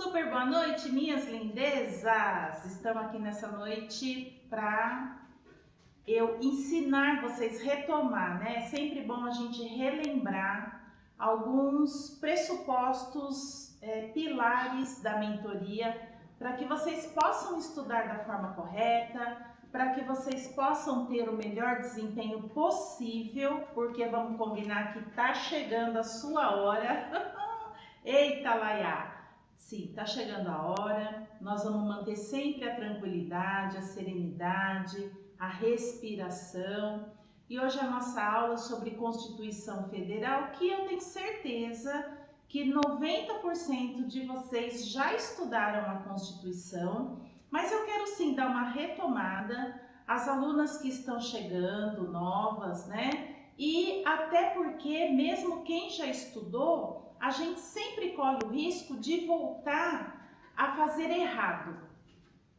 Super boa noite, minhas lindezas! Estamos aqui nessa noite para eu ensinar vocês, retomar, né? É sempre bom a gente relembrar alguns pressupostos, pilares da mentoria, para que vocês possam estudar da forma correta, para que vocês possam ter o melhor desempenho possível, porque vamos combinar que tá chegando a sua hora. Eita, Laia! Sim, tá chegando a hora. Nós vamos manter sempre a tranquilidade, a serenidade, a respiração. E hoje a nossa aula é sobre Constituição Federal, que eu tenho certeza que 90% de vocês já estudaram a Constituição, mas eu quero sim dar uma retomada às alunas que estão chegando, novas, né? E até porque mesmo quem já estudou, a gente sempre corre o risco de voltar a fazer errado,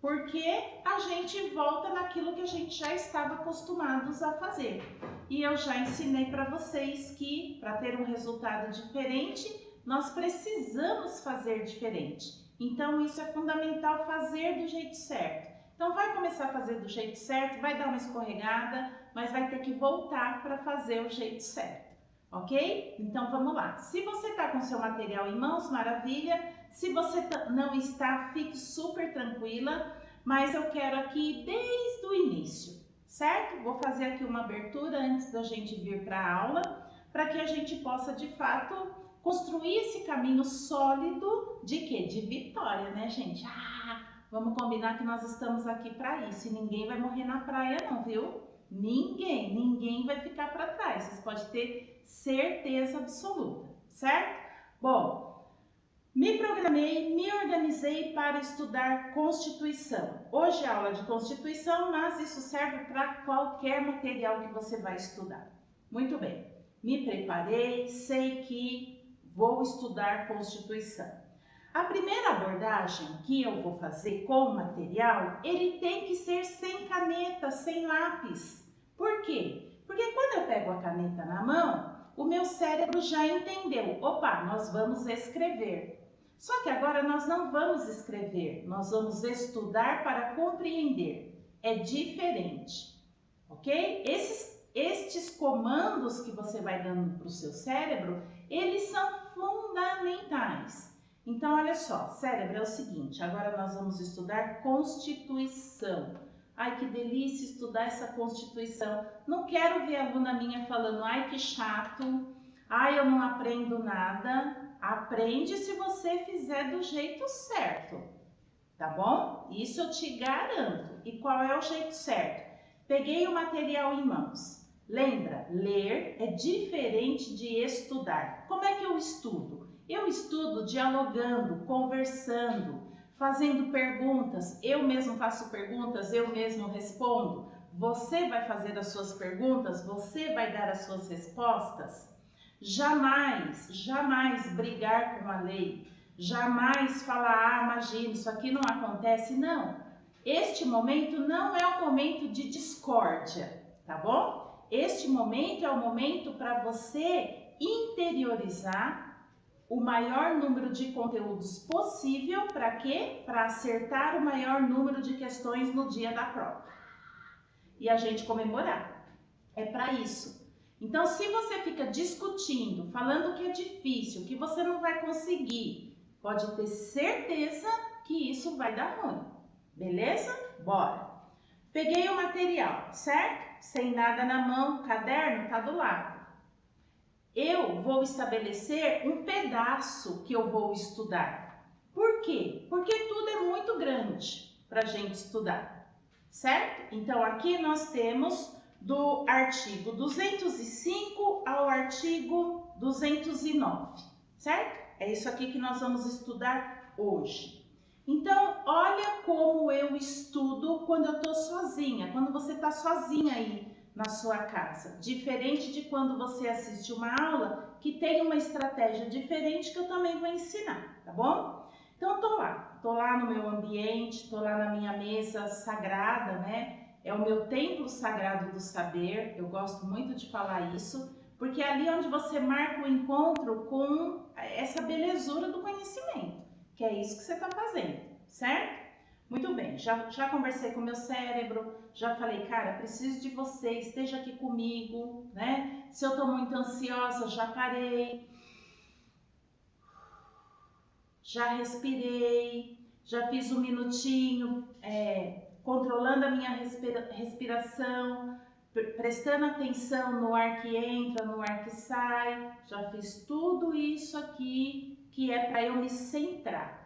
porque a gente volta naquilo que a gente já estava acostumados a fazer. E eu já ensinei para vocês que para ter um resultado diferente, nós precisamos fazer diferente. Então isso é fundamental, fazer do jeito certo. Então vai começar a fazer do jeito certo, vai dar uma escorregada, mas vai ter que voltar para fazer o jeito certo. Ok? Então vamos lá. Se você está com seu material em mãos, maravilha. Se você não está, fique super tranquila, mas eu quero aqui desde o início, certo? Vou fazer aqui uma abertura antes da gente vir para a aula, para que a gente possa de fato construir esse caminho sólido de quê? De vitória, né, gente? Vamos combinar que nós estamos aqui para isso e ninguém vai morrer na praia não, viu? Ninguém vai ficar para trás, vocês podem ter certeza absoluta, certo? Bom, me programei, me organizei para estudar Constituição. Hoje é aula de Constituição, mas isso serve para qualquer material que você vai estudar. Muito bem, me preparei, sei que vou estudar Constituição. A primeira abordagem que eu vou fazer com o material, ele tem que ser sem caneta, sem lápis. Por quê? Porque quando eu pego a caneta na mão, o meu cérebro já entendeu. Opa, nós vamos escrever. Só que agora nós não vamos escrever, nós vamos estudar para compreender. É diferente, ok? Estes comandos que você vai dando para o seu cérebro, eles são fundamentais. Então, olha só, cérebro é o seguinte, agora nós vamos estudar Constituição. Ai, que delícia estudar essa Constituição. Não quero ver a aluna minha falando, ai, que chato, ai, eu não aprendo nada. Aprende se você fizer do jeito certo, tá bom? Isso eu te garanto. E qual é o jeito certo? Peguei o material em mãos. Lembra, ler é diferente de estudar. Como é que eu estudo? Eu estudo dialogando, conversando, fazendo perguntas. Eu mesmo faço perguntas, eu mesmo respondo. Você vai fazer as suas perguntas, você vai dar as suas respostas. Jamais brigar com a lei. Jamais falar, imagina, isso aqui não acontece. Não. Este momento não é o momento de discórdia, tá bom? Este momento é o momento para você interiorizar o maior número de conteúdos possível, para quê? Para acertar o maior número de questões no dia da prova. E a gente comemorar. É para isso. Então, se você fica discutindo, falando que é difícil, que você não vai conseguir, pode ter certeza que isso vai dar ruim. Beleza? Bora! Peguei o material, certo? Sem nada na mão, o caderno tá do lado. Eu vou estabelecer um pedaço que eu vou estudar. Por quê? Porque tudo é muito grande para a gente estudar, certo? Então, aqui nós temos do artigo 205 ao artigo 209, certo? É isso aqui que nós vamos estudar hoje. Então, olha como eu estudo quando eu estou sozinha, quando você está sozinha aí na sua casa. Diferente de quando você assiste uma aula que tem uma estratégia diferente que eu também vou ensinar, tá bom? Então, tô lá no meu ambiente, tô lá na minha mesa sagrada, né? É o meu templo sagrado do saber, eu gosto muito de falar isso, porque é ali onde você marca o encontro com essa belezura do conhecimento, que é isso que você está fazendo, certo? Muito bem, já conversei com o meu cérebro, já falei, cara, preciso de você, esteja aqui comigo, né? Se eu estou muito ansiosa, já parei, já respirei, já fiz um minutinho, controlando a minha respiração, prestando atenção no ar que entra, no ar que sai, já fiz tudo isso aqui que é para eu me centrar.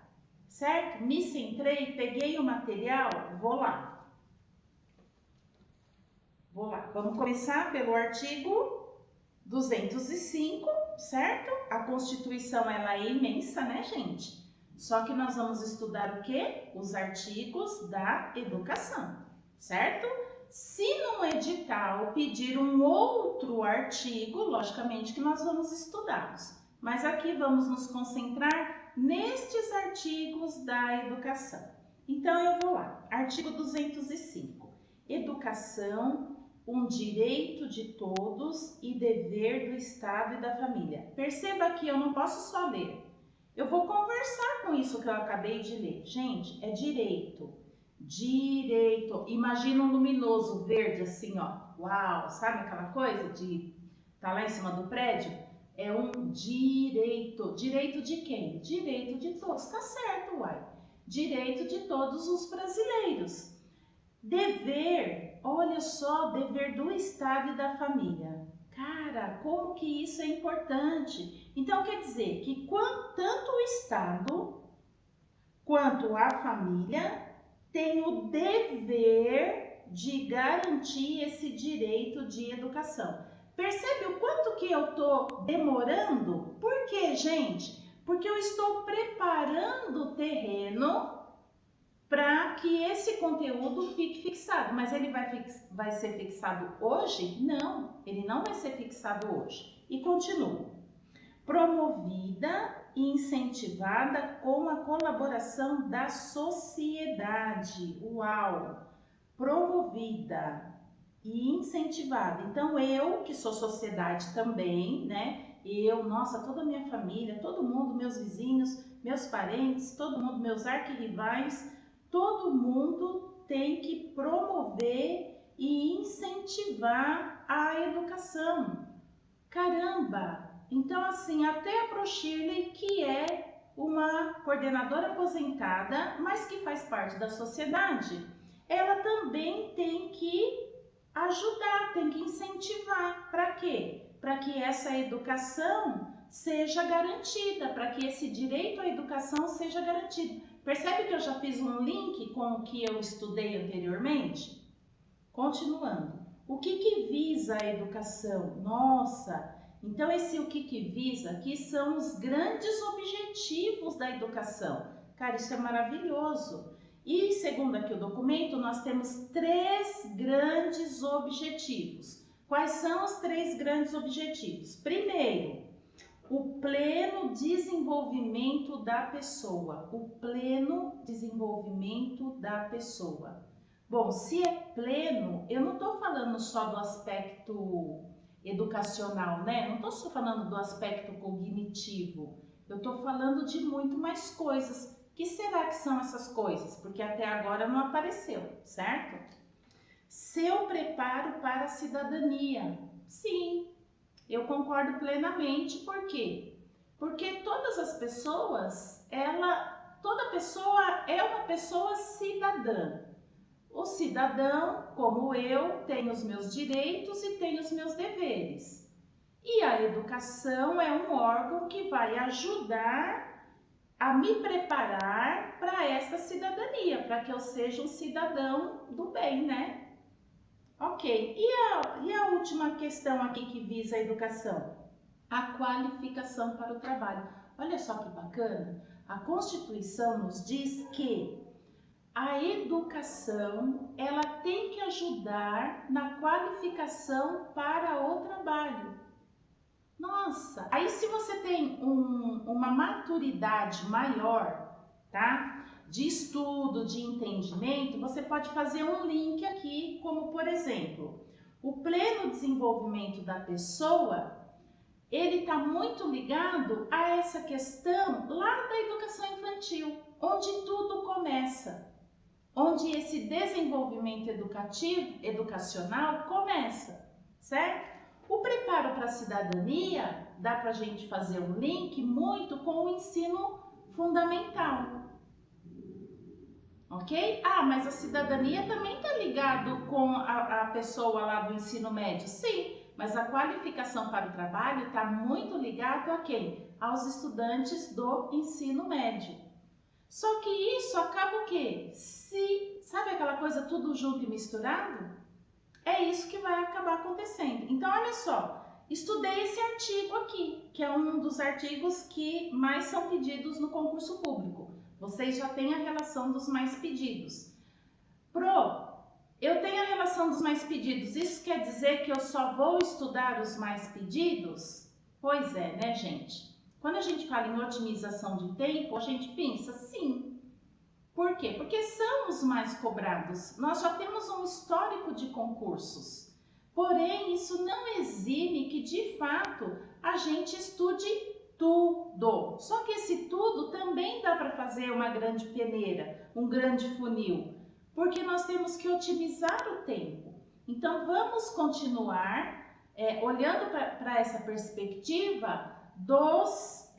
Certo? Me centrei, peguei o material, vou lá. Vamos começar pelo artigo 205, certo? A Constituição, ela é imensa, né, gente? Só que nós vamos estudar o quê? Os artigos da educação, certo? Se no edital pedir um outro artigo, logicamente que nós vamos estudá-los. Mas aqui vamos nos concentrar nestes artigos da educação. Então, eu vou lá. Artigo 205. Educação, um direito de todos e dever do Estado e da família. Perceba que eu não posso só ler. Eu vou conversar com isso que eu acabei de ler. Gente, é direito. Direito. Imagina um luminoso verde assim, ó. Uau, sabe aquela coisa de tá lá em cima do prédio? É um direito. Direito de quem? Direito de todos. Tá certo, uai. Direito de todos os brasileiros. Dever, olha só, dever do Estado e da família. Cara, como que isso é importante? Então, quer dizer que tanto o Estado quanto a família têm o dever de garantir esse direito de educação. Percebe o quanto que eu estou demorando? Por quê, gente? Porque eu estou preparando o terreno para que esse conteúdo fique fixado. Mas ele vai ser fixado hoje? Não, ele não vai ser fixado hoje. E continua. Promovida e incentivada com a colaboração da sociedade. Uau! Promovida e incentivada. Então, eu, que sou sociedade também, né? Nossa, toda a minha família, todo mundo, meus vizinhos, meus parentes, todo mundo, meus arquirrivais, todo mundo tem que promover e incentivar a educação. Caramba! Então, assim, até a Pro Shirley, que é uma coordenadora aposentada, mas que faz parte da sociedade, ela também tem que ajudar, tem que incentivar. Para quê? Para que essa educação seja garantida, para que esse direito à educação seja garantido. Percebe que eu já fiz um link com o que eu estudei anteriormente? Continuando. O que visa a educação? Nossa, então esse o que visa aqui são os grandes objetivos da educação. Cara, isso é maravilhoso. E segundo aqui o documento, nós temos 3 grandes objetivos. Quais são os 3 grandes objetivos? Primeiro, o pleno desenvolvimento da pessoa. O pleno desenvolvimento da pessoa. Bom, se é pleno, eu não estou falando só do aspecto educacional, né? Não estou só falando do aspecto cognitivo. Eu estou falando de muito mais coisas. Que será que são essas coisas? Porque até agora não apareceu, certo? Seu preparo para a cidadania. Sim, eu concordo plenamente. Por quê? Porque todas as pessoas, toda pessoa é uma pessoa cidadã. O cidadão, como eu, tem os meus direitos e tem os meus deveres. E a educação é um órgão que vai ajudar a me preparar para essa cidadania, para que eu seja um cidadão do bem, né? Ok, e a última questão aqui que visa a educação? A qualificação para o trabalho. Olha só que bacana, a Constituição nos diz que a educação, ela tem que ajudar na qualificação para o trabalho. Nossa, aí se você tem uma maturidade maior, tá? De estudo, de entendimento, você pode fazer um link aqui, como por exemplo, o pleno desenvolvimento da pessoa, ele está muito ligado a essa questão lá da educação infantil, onde tudo começa, onde esse desenvolvimento educacional começa, certo? O preparo para a cidadania, dá para a gente fazer um link muito com o ensino fundamental, ok? Ah, mas a cidadania também está ligado com a pessoa lá do ensino médio, sim, mas a qualificação para o trabalho está muito ligado a quem? Aos estudantes do ensino médio. Só que isso acaba o quê? Sabe aquela coisa tudo junto e misturado? É isso que vai acabar acontecendo. Então, olha só, estudei esse artigo aqui, que é um dos artigos que mais são pedidos no concurso público. Vocês já têm a relação dos mais pedidos. Eu tenho a relação dos mais pedidos. Isso quer dizer que eu só vou estudar os mais pedidos? Pois é, né, gente? Quando a gente fala em otimização de tempo, a gente pensa sim. Por quê? Porque são os mais cobrados. Nós já temos um histórico de concursos. Porém, isso não exime que, de fato, a gente estude tudo. Só que esse tudo também dá para fazer uma grande peneira, um grande funil, porque nós temos que otimizar o tempo. Então, vamos continuar olhando para essa perspectiva dos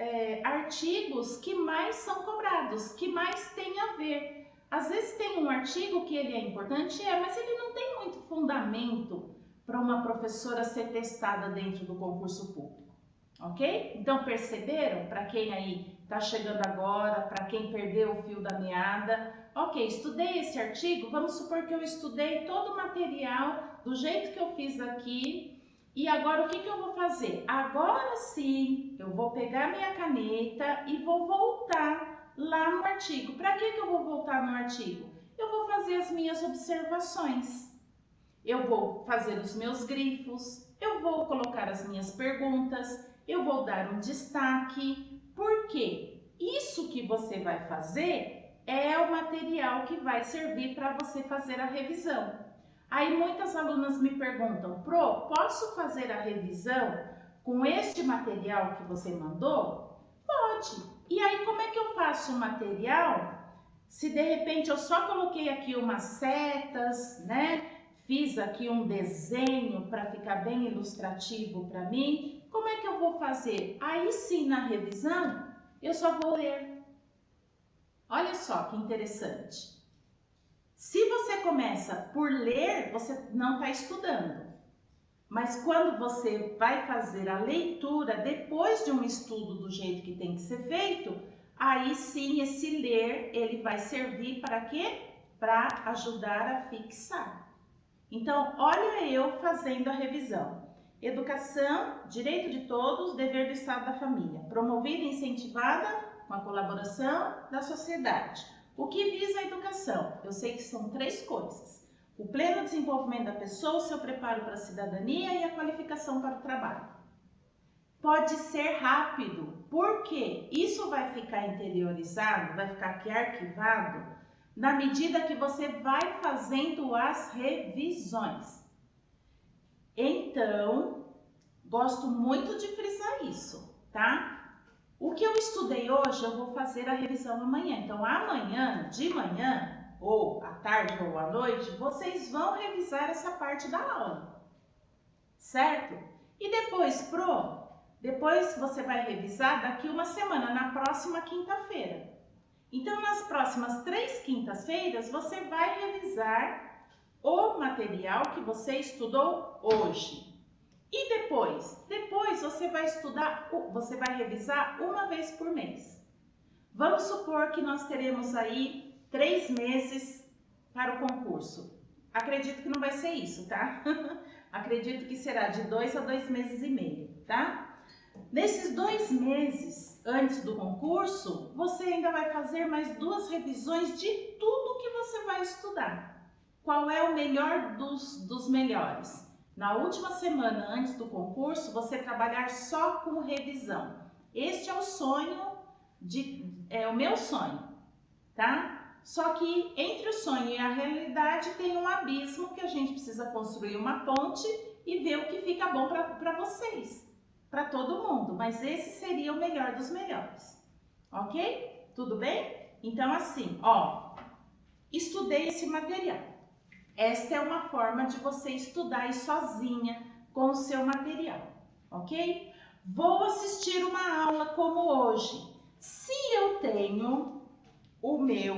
artigos que mais são cobrados, que mais tem a ver. Às vezes tem um artigo que ele é importante, mas ele não tem muito fundamento para uma professora ser testada dentro do concurso público, ok? Então perceberam? Para quem aí está chegando agora, para quem perdeu o fio da meada, ok, estudei esse artigo, vamos supor que eu estudei todo o material do jeito que eu fiz aqui. E agora o que eu vou fazer? Agora sim, eu vou pegar minha caneta e vou voltar lá no artigo. Para que eu vou voltar no artigo? Eu vou fazer as minhas observações. Eu vou fazer os meus grifos, eu vou colocar as minhas perguntas, eu vou dar um destaque. Por quê? Isso que você vai fazer é o material que vai servir para você fazer a revisão. Aí muitas alunas me perguntam, posso fazer a revisão com este material que você mandou? Pode. E aí como é que eu faço o material? Se de repente eu só coloquei aqui umas setas, né? Fiz aqui um desenho para ficar bem ilustrativo para mim, como é que eu vou fazer? Aí sim, na revisão, eu só vou ler. Olha só que interessante. Se você começa por ler, você não está estudando. Mas quando você vai fazer a leitura, depois de um estudo do jeito que tem que ser feito, aí sim esse ler, ele vai servir para quê? Para ajudar a fixar. Então, olha eu fazendo a revisão. Educação, direito de todos, dever do Estado da família. Promovida e incentivada com a colaboração da sociedade. O que visa a educação? Eu sei que são 3 coisas. O pleno desenvolvimento da pessoa, o seu preparo para a cidadania e a qualificação para o trabalho. Pode ser rápido, porque isso vai ficar interiorizado, vai ficar aqui arquivado, na medida que você vai fazendo as revisões. Então, gosto muito de frisar isso, tá? O que eu estudei hoje, eu vou fazer a revisão amanhã. Então, amanhã, de manhã, ou à tarde ou à noite, vocês vão revisar essa parte da aula, certo? E depois, depois você vai revisar daqui uma semana, na próxima quinta-feira. Então, nas próximas 3 quintas-feiras, você vai revisar o material que você estudou hoje. E depois? Depois você vai estudar, você vai revisar uma vez por mês. Vamos supor que nós teremos aí 3 meses para o concurso. Acredito que não vai ser isso, tá? Acredito que será de 2 a 2 meses e meio, tá? Nesses 2 meses antes do concurso, você ainda vai fazer mais 2 revisões de tudo que você vai estudar. Qual é o melhor dos melhores? Na última semana antes do concurso, você trabalhar só com revisão. Este é o sonho, é o meu sonho, tá? Só que entre o sonho e a realidade tem um abismo que a gente precisa construir uma ponte e ver o que fica bom para vocês, para todo mundo, mas esse seria o melhor dos melhores, ok? Tudo bem? Então, assim, ó, estudei esse material. Esta é uma forma de você estudar aí sozinha com o seu material, ok? Vou assistir uma aula como hoje. Se eu tenho o meu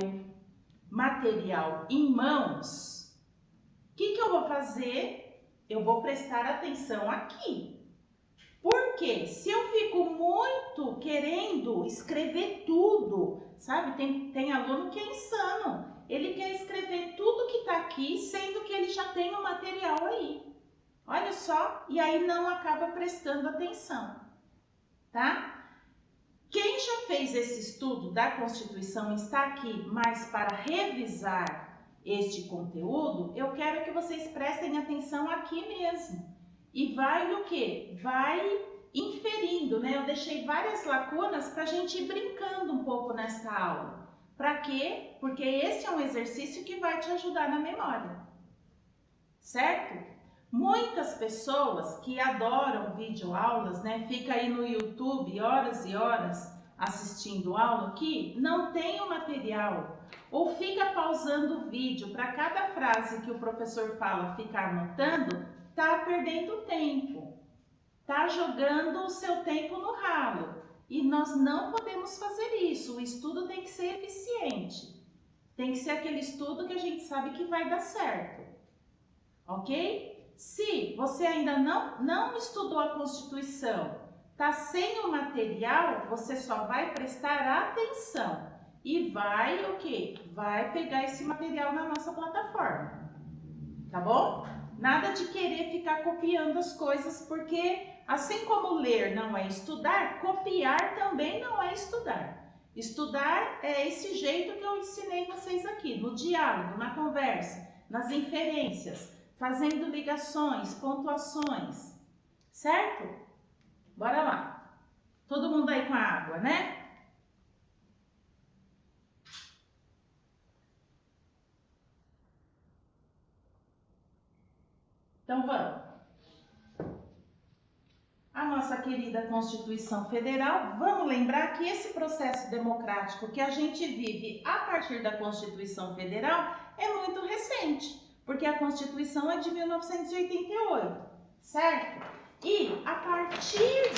material em mãos, o que eu vou fazer? Eu vou prestar atenção aqui. Porque se eu fico muito querendo escrever tudo, sabe? Tem aluno que é insano. Ele quer escrever tudo que está aqui, sendo que ele já tem o material aí. Olha só, e aí não acaba prestando atenção, tá? Quem já fez esse estudo da Constituição está aqui, mas para revisar este conteúdo, eu quero que vocês prestem atenção aqui mesmo. E vai o quê? Vai inferindo, né? Eu deixei várias lacunas para a gente ir brincando um pouco nesta aula. Para quê? Porque esse é um exercício que vai te ajudar na memória, certo? Muitas pessoas que adoram videoaulas, né? Fica aí no YouTube horas e horas assistindo aula que não tem o material ou fica pausando o vídeo para cada frase que o professor fala ficar anotando, tá perdendo tempo, tá jogando o seu tempo no ralo. E nós não podemos fazer isso. O estudo tem que ser eficiente. Tem que ser aquele estudo que a gente sabe que vai dar certo. Ok? Se você ainda não estudou a Constituição, está sem o material, você só vai prestar atenção e vai o quê? Vai pegar esse material na nossa plataforma, tá bom? Nada de querer ficar copiando as coisas, porque assim como ler não é estudar, copiar também não é estudar. Estudar é esse jeito que eu ensinei vocês aqui, no diálogo, na conversa, nas inferências, fazendo ligações, pontuações, certo? Bora lá. Todo mundo aí com a água, né? Então vamos. A nossa querida Constituição Federal, vamos lembrar que esse processo democrático que a gente vive a partir da Constituição Federal é muito recente, porque a Constituição é de 1988, certo? E a partir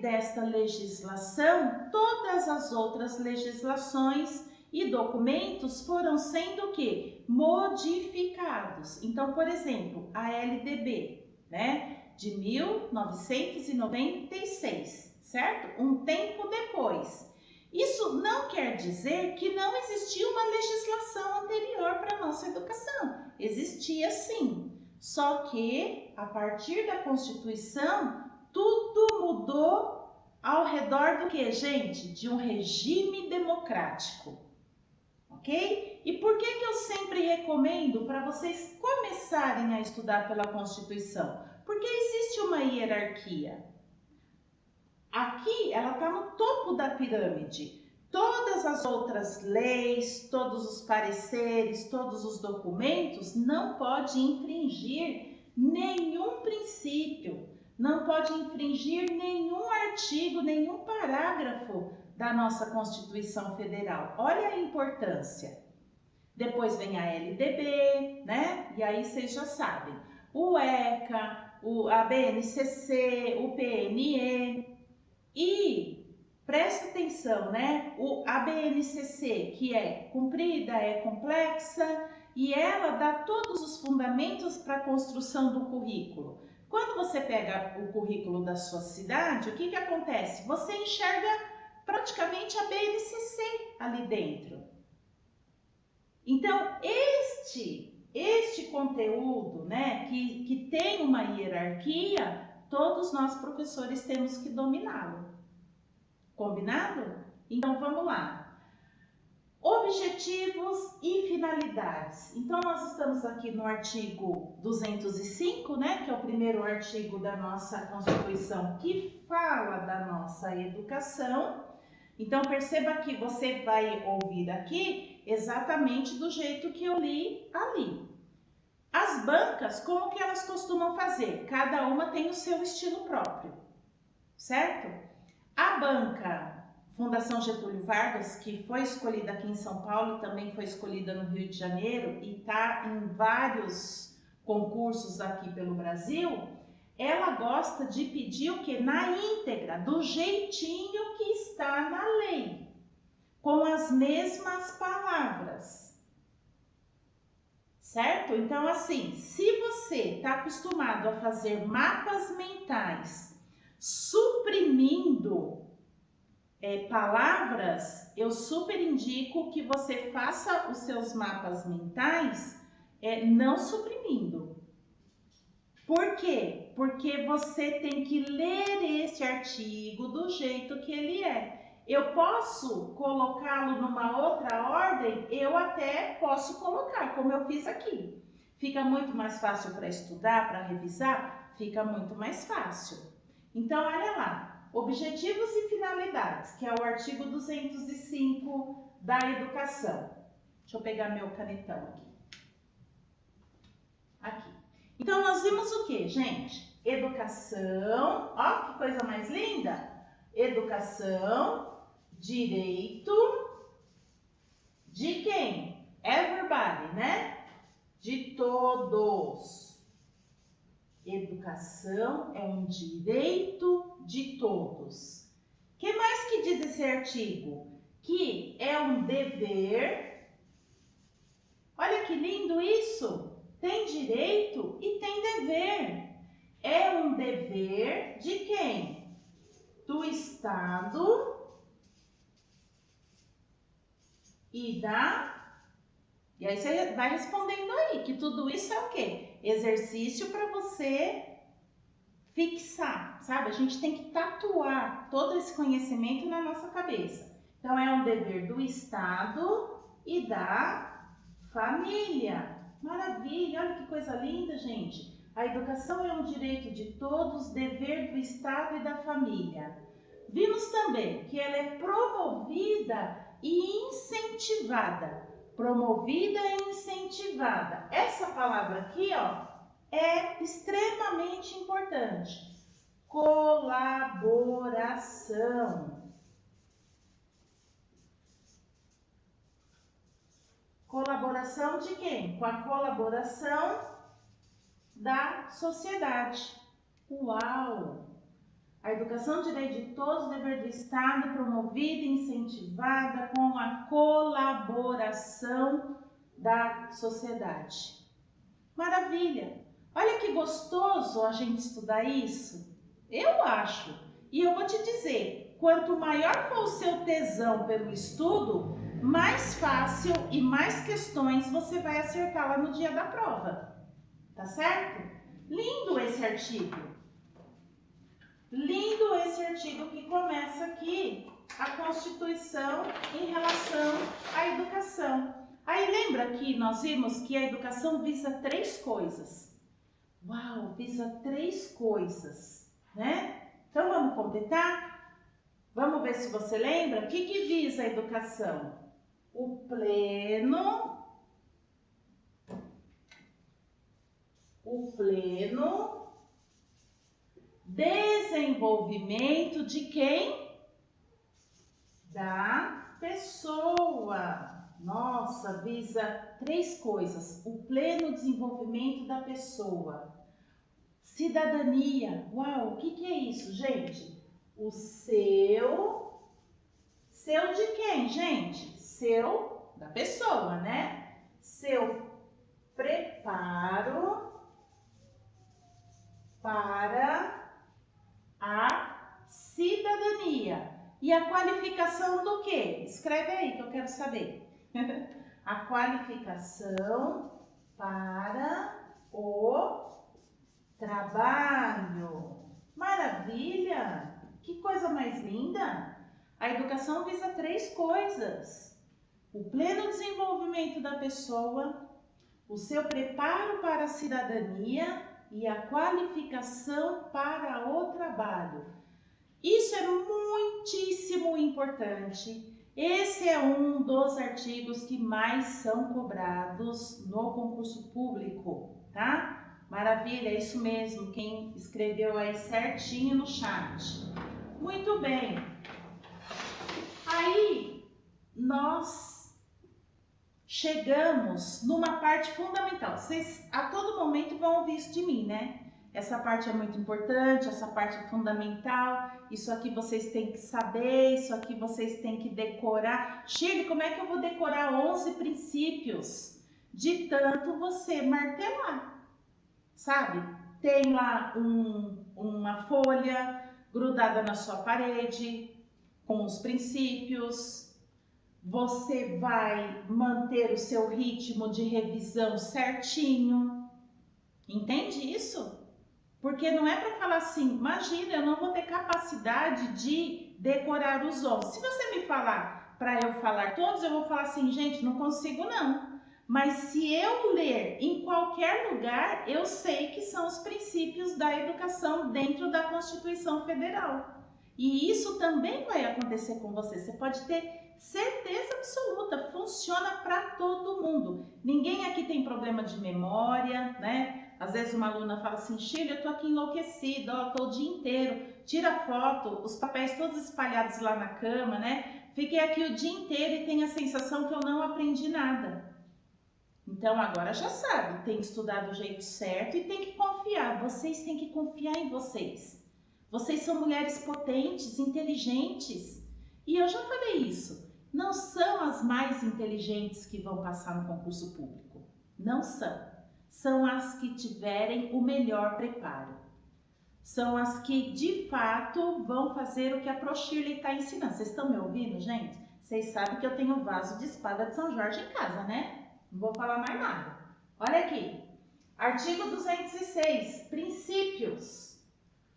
desta legislação, todas as outras legislações e documentos foram sendo o quê? Modificados. Então, por exemplo, a LDB, né, de 1996, certo? Um tempo depois. Isso não quer dizer que não existia uma legislação anterior para a nossa educação. Existia sim. Só que, a partir da Constituição, tudo mudou ao redor do que, gente? De um regime democrático. Ok? E por que eu sempre recomendo para vocês começarem a estudar pela Constituição? Porque existe uma hierarquia. Aqui, ela está no topo da pirâmide. Todas as outras leis, todos os pareceres, todos os documentos não podem infringir nenhum princípio, não pode infringir nenhum artigo, nenhum parágrafo da nossa Constituição Federal. Olha a importância. Depois vem a LDB, né? E aí vocês já sabem. O ECA, a BNCC, o PNE. E presta atenção, né? A BNCC, que é comprida, é complexa e ela dá todos os fundamentos para a construção do currículo. Quando você pega o currículo da sua cidade, o que acontece? Você enxerga praticamente a BNCC ali dentro. Então, este conteúdo, né, que tem uma hierarquia, todos nós professores temos que dominá-lo. Combinado? Então, vamos lá. Objetivos e finalidades. Então, nós estamos aqui no artigo 205, né, que é o primeiro artigo da nossa Constituição que fala da nossa educação. Então, perceba que você vai ouvir aqui exatamente do jeito que eu li ali. As bancas, como que elas costumam fazer? Cada uma tem o seu estilo próprio, certo? A banca Fundação Getúlio Vargas, que foi escolhida aqui em São Paulo e também foi escolhida no Rio de Janeiro e está em vários concursos aqui pelo Brasil, ela gosta de pedir o que? Na íntegra, do jeitinho que está na lei, com as mesmas palavras. Certo? Então, assim, se você está acostumado a fazer mapas mentais suprimindo palavras, eu super indico que você faça os seus mapas mentais não suprimindo. Por quê? Porque você tem que ler esse artigo do jeito que ele é. Eu posso colocá-lo numa outra ordem? Eu até posso colocar, como eu fiz aqui. Fica muito mais fácil para estudar, para revisar? Fica muito mais fácil. Então, olha lá. Objetivos e finalidades, que é o artigo 205 da educação. Deixa eu pegar meu canetão aqui. Aqui. Então, nós vimos o que, gente? Educação, ó, que coisa mais linda! Educação, direito de quem? Everybody, né? De todos. Educação é um direito de todos. O que mais que diz esse artigo? Que é um dever. Olha que lindo isso! Tem direito e tem dever. É um dever de quem? Do Estado e da... E aí você vai respondendo aí, que tudo isso é o quê? Exercício para você fixar, sabe? A gente tem que tatuar todo esse conhecimento na nossa cabeça. Então, é um dever do Estado e da família. Maravilha, olha que coisa linda, gente. A educação é um direito de todos, dever do Estado e da família. Vimos também que ela é promovida e incentivada. Promovida e incentivada. Essa palavra aqui, ó, é extremamente importante. Colaboração. Colaboração de quem? Com a colaboração da sociedade. Uau! A educação de direito de todos, dever do Estado, promovida e incentivada com a colaboração da sociedade. Maravilha! Olha que gostoso a gente estudar isso. Eu acho. E eu vou te dizer, quanto maior for o seu tesão pelo estudo, mais fácil e mais questões você vai acertar lá no dia da prova. Tá certo? Lindo esse artigo. Lindo esse artigo que começa aqui a Constituição em relação à educação. Aí lembra que nós vimos que a educação visa 3 coisas. Uau, visa 3 coisas, né? Então vamos completar? Vamos ver se você lembra. O que visa a educação? O pleno desenvolvimento de quem? Da pessoa. Nossa, visa 3 coisas. O pleno desenvolvimento da pessoa. Cidadania. Uau, o que é isso, gente? O seu de quem, gente? Seu da pessoa, né? Seu preparo para a cidadania. E a qualificação do quê? Escreve aí que eu quero saber. A qualificação para o trabalho. Maravilha! Que coisa mais linda! A educação visa 3 coisas. O pleno desenvolvimento da pessoa, o seu preparo para a cidadania e a qualificação para o trabalho. Isso é muitíssimo importante. Esse é um dos artigos que mais são cobrados no concurso público. tá? Maravilha, é isso mesmo, quem escreveu aí certinho no chat. Muito bem. Aí, nós chegamos numa parte fundamental. Vocês a todo momento vão ouvir isso de mim, né? Essa parte é muito importante, essa parte é fundamental, isso aqui vocês têm que saber, isso aqui vocês têm que decorar. Shirley, como é que eu vou decorar 11 princípios? De tanto você martelar, sabe? Tem lá uma folha grudada na sua parede com os princípios. Você vai manter o seu ritmo de revisão certinho. Entende isso? Porque não é para falar assim, imagina, eu não vou ter capacidade de decorar os 11. Se você me falar para eu falar todos, eu vou falar assim, gente, não consigo não. Mas se eu ler em qualquer lugar, eu sei que são os princípios da educação dentro da Constituição Federal. E isso também vai acontecer com você. Você pode ter certeza absoluta, funciona para todo mundo. Ninguém aqui tem problema de memória, né? Às vezes uma aluna fala assim, Shirley, eu tô aqui enlouquecida, ó, tô o dia inteiro, tira foto, os papéis todos espalhados lá na cama, né? Fiquei aqui o dia inteiro e tenho a sensação que eu não aprendi nada. Então agora já sabe, tem que estudar do jeito certo e tem que confiar. Vocês têm que confiar em vocês. Vocês são mulheres potentes, inteligentes. E eu já falei isso, não são as mais inteligentes que vão passar no concurso público. Não são. São as que tiverem o melhor preparo. São as que, de fato, vão fazer o que a Pro Shirley está ensinando. Vocês estão me ouvindo, gente? Vocês sabem que eu tenho um vaso de espada de São Jorge em casa, né? Não vou falar mais nada. Olha aqui. Artigo 206. Princípios.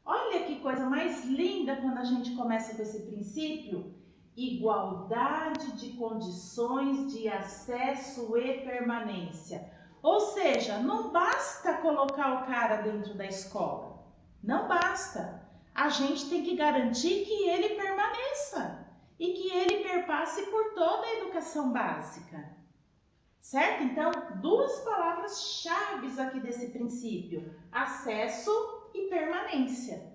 Olha que coisa mais linda quando a gente começa com esse princípio. Igualdade de condições de acesso e permanência. Ou seja, não basta colocar o cara dentro da escola, não basta. A gente tem que garantir que ele permaneça e que ele perpasse por toda a educação básica, certo? Então, duas palavras-chave aqui desse princípio, acesso e permanência.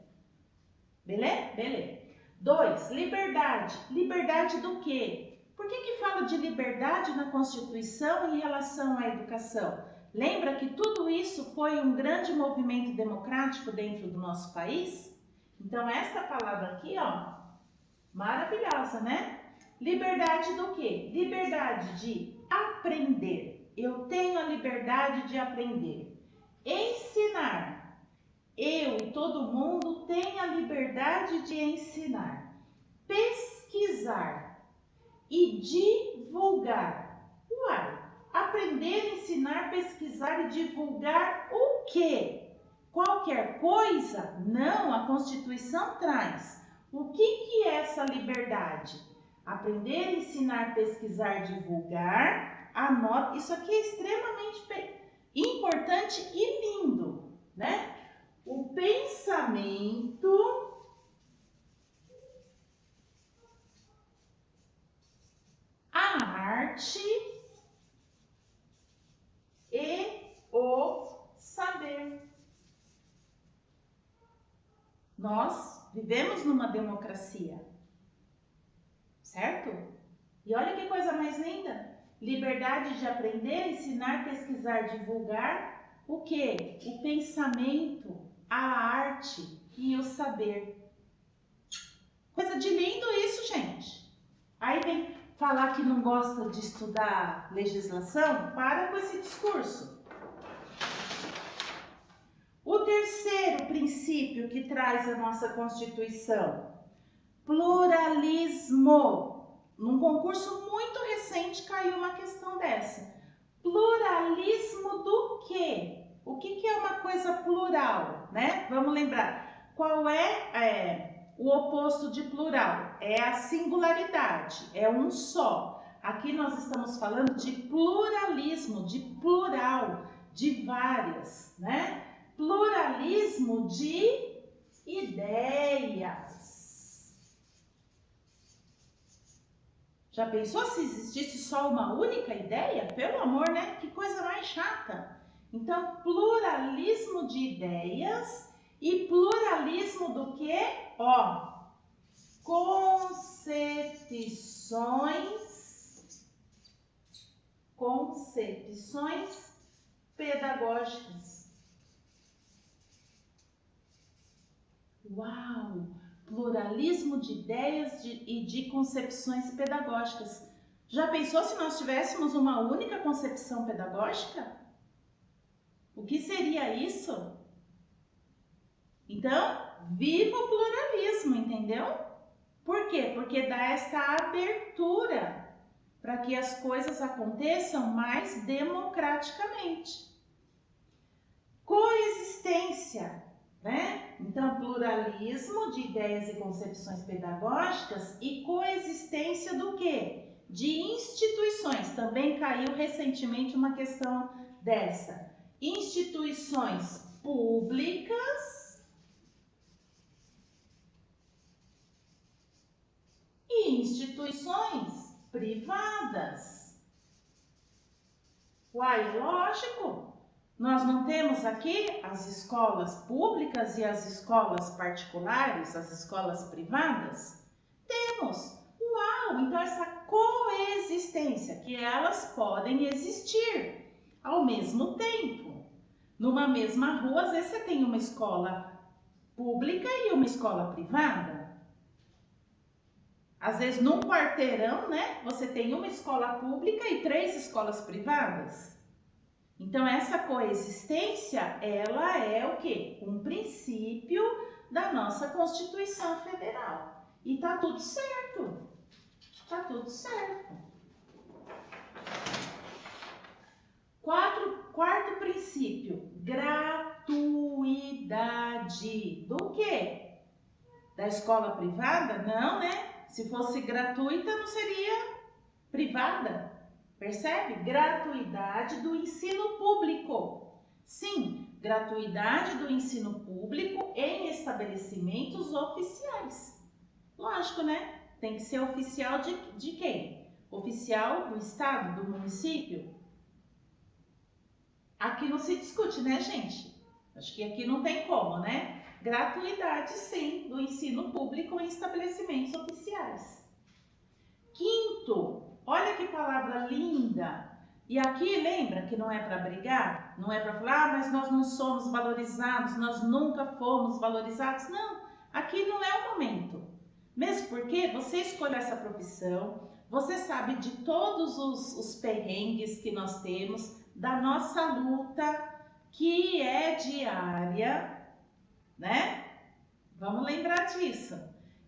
Beleza? Beleza. 2, liberdade. Liberdade do quê? Por que fala de liberdade na Constituição em relação à educação? Lembra que tudo isso foi um grande movimento democrático dentro do nosso país? Então, essa palavra aqui, ó, maravilhosa, né? Liberdade do quê? Liberdade de aprender. Eu tenho a liberdade de aprender. Ensinar. Eu e todo mundo tem a liberdade de ensinar. Pesquisar. E divulgar. Uai, aprender, ensinar, pesquisar e divulgar o quê? Qualquer coisa? Não, a Constituição traz. O que é essa liberdade? Aprender, ensinar, pesquisar, divulgar. Anota, isso aqui é extremamente importante e lindo, né? O pensamento, a arte e o saber. Nós vivemos numa democracia, certo? E olha que coisa mais linda. Liberdade de aprender, ensinar, pesquisar, divulgar. O quê? O pensamento, a arte e o saber. Coisa de lindo isso, gente. Aí vem falar que não gosta de estudar legislação, para com esse discurso. O terceiro princípio que traz a nossa Constituição, pluralismo. Num concurso muito recente caiu uma questão dessa. Pluralismo do quê? O que é uma coisa plural, né? Vamos lembrar. Qual é o oposto de plural? É a singularidade, é um só. Aqui nós estamos falando de pluralismo, de plural, de várias, né? Pluralismo de ideias. Já pensou se existisse só uma única ideia? Pelo amor, né? Que coisa mais chata. Então, pluralismo de ideias e pluralismo do quê? Ó, concepções pedagógicas. Uau! Pluralismo de ideias e de concepções pedagógicas. Já pensou se nós tivéssemos uma única concepção pedagógica? O que seria isso? Então, viva o pluralismo, entendeu? Por quê? Porque dá essa abertura para que as coisas aconteçam mais democraticamente. Coexistência, né? Então, pluralismo de ideias e concepções pedagógicas e coexistência do quê? De instituições. Também caiu recentemente uma questão dessa. Instituições públicas e instituições privadas. Uai, lógico. Nós não temos aqui as escolas públicas e as escolas particulares, as escolas privadas? Temos. Uau, então essa coexistência, que elas podem existir ao mesmo tempo. Numa mesma rua, às vezes você tem uma escola pública e uma escola privada. Às vezes, num quarteirão, né, você tem uma escola pública e 3 escolas privadas. Então, essa coexistência, ela é o quê? Um princípio da nossa Constituição Federal. E tá tudo certo. Tá tudo certo. Quarto princípio, gratuidade. Do quê? Da escola privada? Não, né? Se fosse gratuita, não seria privada. Percebe? Gratuidade do ensino público. Sim, gratuidade do ensino público em estabelecimentos oficiais. Lógico, né? Tem que ser oficial de quem? Oficial do estado, do município? Aqui não se discute, né, gente? Acho que aqui não tem como, né? Gratuidade, sim, do ensino público em estabelecimentos oficiais. Quinto, olha que palavra linda. E aqui lembra que não é para brigar? Não é para falar, mas nós não somos valorizados, nós nunca fomos valorizados. Não, aqui não é o momento. Mesmo porque você escolheu essa profissão, você sabe de todos os perrengues que nós temos, da nossa luta, que é diária, né? Vamos lembrar disso.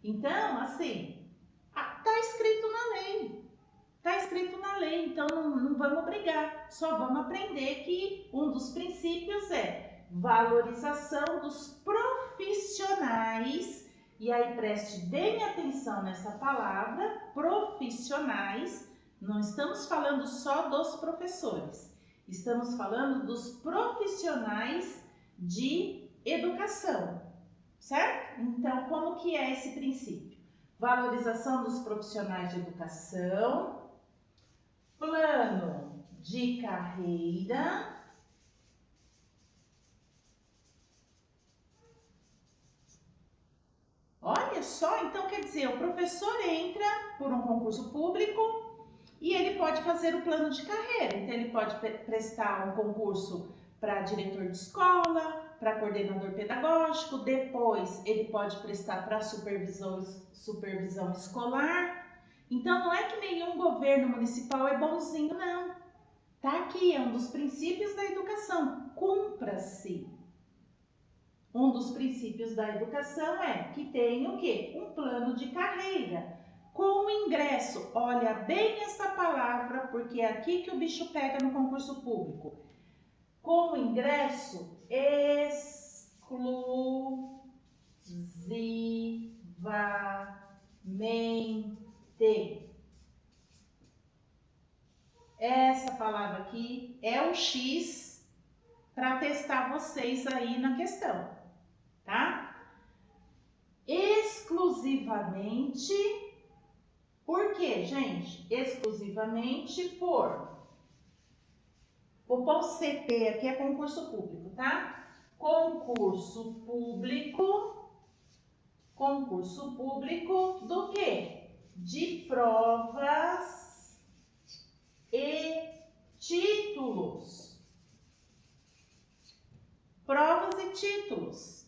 Então, assim, tá escrito na lei. Tá escrito na lei, então não vamos brigar. Só vamos aprender que um dos princípios é valorização dos profissionais. E aí preste bem atenção nessa palavra, profissionais. Não estamos falando só dos professores. Estamos falando dos profissionais de educação, certo? Então, como que é esse princípio? Valorização dos profissionais de educação, plano de carreira, olha só, então quer dizer, o professor entra por um concurso público e ele pode fazer o plano de carreira. Então, ele pode prestar um concurso para diretor de escola, para coordenador pedagógico, depois ele pode prestar para supervisão escolar. Então, não é que nenhum governo municipal é bonzinho, não. Tá aqui, é um dos princípios da educação. Cumpra-se. Um dos princípios da educação é que tenha o quê? Um plano de carreira. Com ingresso, olha bem essa palavra, porque é aqui que o bicho pega no concurso público. Com ingresso exclusivamente. Essa palavra aqui é o X para testar vocês aí na questão, tá? Exclusivamente. Por quê, gente? Exclusivamente por Vou pôr o CP aqui, é concurso público, tá? Concurso público do quê? De provas e títulos. Provas e títulos.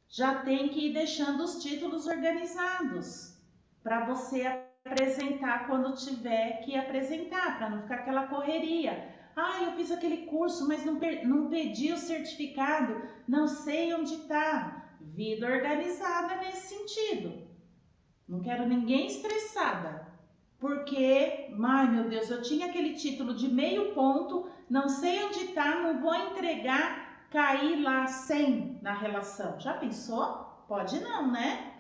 Já tem que ir deixando os títulos organizados para você apresentar quando tiver que apresentar, para não ficar aquela correria. Ah, eu fiz aquele curso, mas não pedi o certificado, não sei onde está. Vida organizada nesse sentido. Não quero ninguém estressada, porque, ai meu Deus, eu tinha aquele título de meio ponto, não sei onde está, não vou entregar, cair lá 100 na relação. Já pensou? Pode não, né?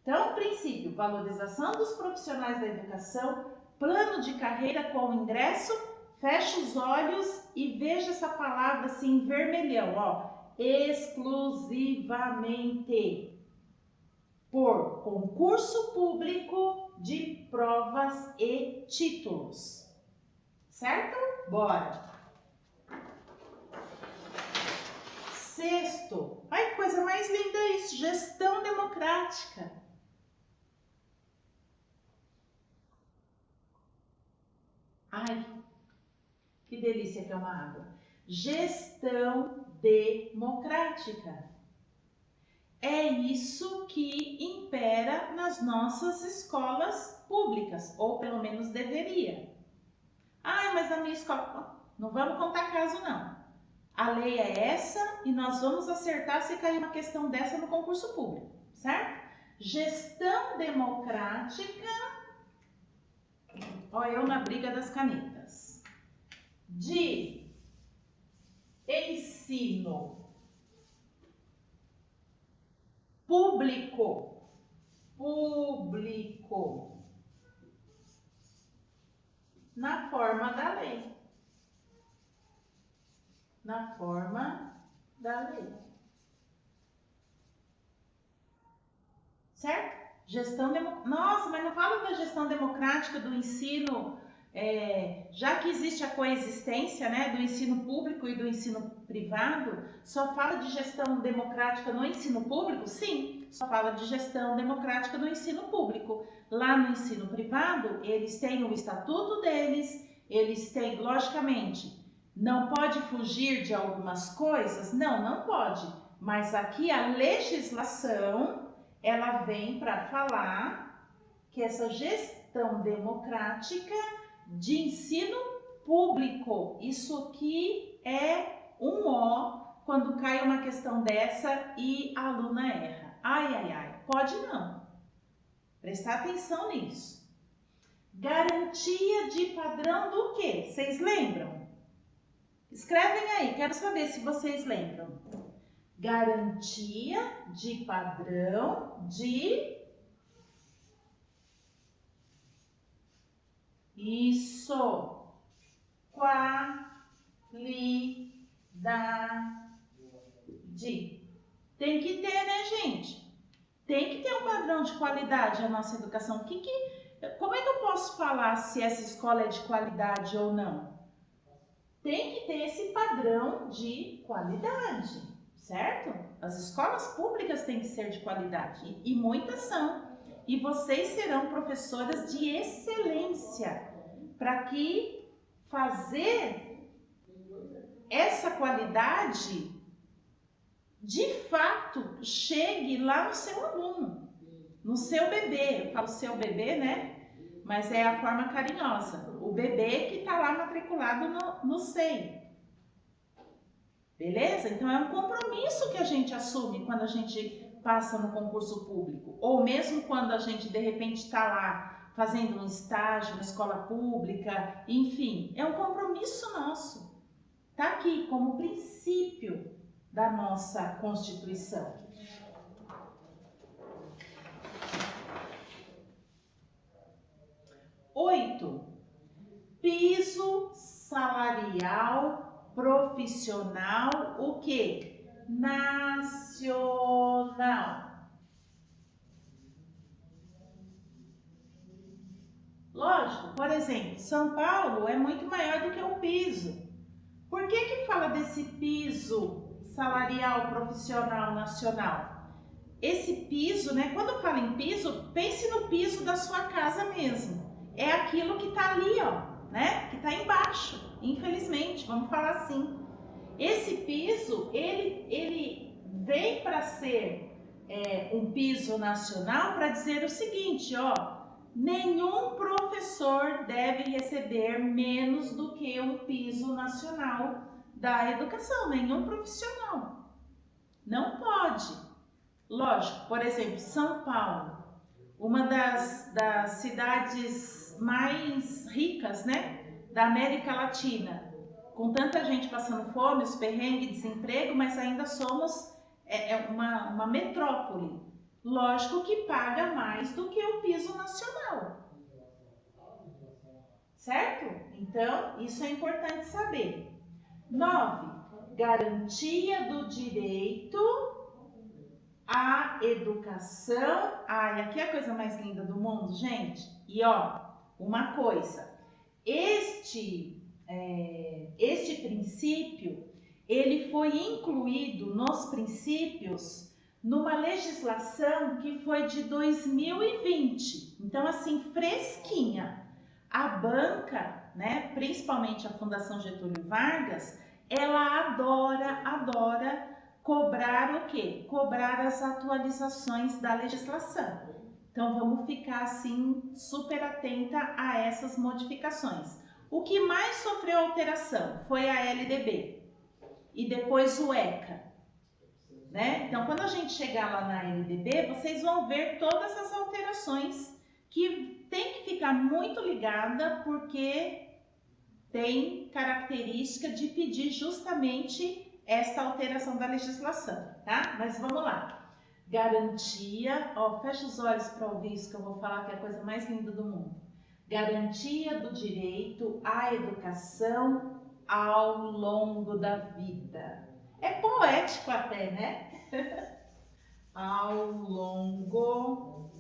Então, princípio, valorização dos profissionais da educação, plano de carreira com o ingresso, fecha os olhos e veja essa palavra assim em vermelhão, ó, exclusivamente por concurso público de provas e títulos. Certo? Bora! Sexto, ai que coisa mais linda isso, gestão democrática. Ai, que delícia que é uma água. Gestão democrática. É isso que impera nas nossas escolas públicas, ou pelo menos deveria. Ai, mas na minha escola... Não vamos contar caso, não. A lei é essa e nós vamos acertar se cair uma questão dessa no concurso público, certo? Gestão democrática... Olha eu na briga das canetas. De ensino público na forma da lei. Na forma da lei. Certo? Gestão democrática. Nossa, mas não fala da gestão democrática do ensino, já que existe a coexistência, né, do ensino público e do ensino privado, só fala de gestão democrática no ensino público? Sim, só fala de gestão democrática no ensino público. Lá no ensino privado, eles têm o estatuto deles, eles têm, logicamente, não pode fugir de algumas coisas? Não, não pode. Mas aqui a legislação... ela vem para falar que essa gestão democrática de ensino público, isso aqui é um ó quando cai uma questão dessa e a aluna erra. Ai, ai, ai, pode não. Prestar atenção nisso. Garantia de padrão do quê? Vocês lembram? Escrevem aí, quero saber se vocês lembram. Garantia de padrão de... Isso. Qualidade. Tem que ter, né, gente? Tem que ter um padrão de qualidade a nossa educação. Como é que eu posso falar se essa escola é de qualidade ou não? Tem que ter esse padrão de qualidade. Certo? As escolas públicas têm que ser de qualidade e muitas são. E vocês serão professoras de excelência para que fazer essa qualidade de fato chegue lá no seu aluno, no seu bebê. Eu falo seu bebê, né? Mas é a forma carinhosa. O bebê que está lá matriculado no SEI. Beleza? Então é um compromisso que a gente assume quando a gente passa no concurso público. Ou mesmo quando a gente de repente está lá fazendo um estágio na escola pública. Enfim, é um compromisso nosso. Está aqui como princípio da nossa Constituição. Oito, piso salarial profissional, o que? Nacional. Lógico, por exemplo, São Paulo é muito maior do que o piso. que fala desse piso salarial profissional nacional? Esse piso, né? Quando fala em piso, pense no piso da sua casa mesmo. É aquilo que está ali, ó, né? Que está embaixo, infelizmente, vamos falar assim. Esse piso, ele vem para ser um piso nacional para dizer o seguinte, ó, nenhum professor deve receber menos do que um piso nacional da educação, nenhum profissional. Não pode. Lógico, por exemplo, São Paulo, uma das cidades mais ricas, né, da América Latina, com tanta gente passando fome, os perrengues, desemprego, mas ainda somos uma metrópole. Lógico que paga mais do que o piso nacional. Certo? Então, isso é importante saber. 9. Garantia do direito à educação. Ai, aqui é a coisa mais linda do mundo, gente. E ó, uma coisa. Este princípio, ele foi incluído nos princípios numa legislação que foi de 2020. Então, assim, fresquinha. A banca, né, principalmente a Fundação Getúlio Vargas, ela adora cobrar o quê? Cobrar as atualizações da legislação. Então, vamos ficar, assim, super atenta a essas modificações. O que mais sofreu alteração foi a LDB e depois o ECA, né? Então, quando a gente chegar lá na LDB, vocês vão ver todas as alterações que tem que ficar muito ligada, porque tem característica de pedir justamente esta alteração da legislação, tá? Mas vamos lá. Garantia, ó, fecha os olhos para ouvir isso que eu vou falar, que é a coisa mais linda do mundo. Garantia do direito à educação ao longo da vida. É poético até, né? Ao longo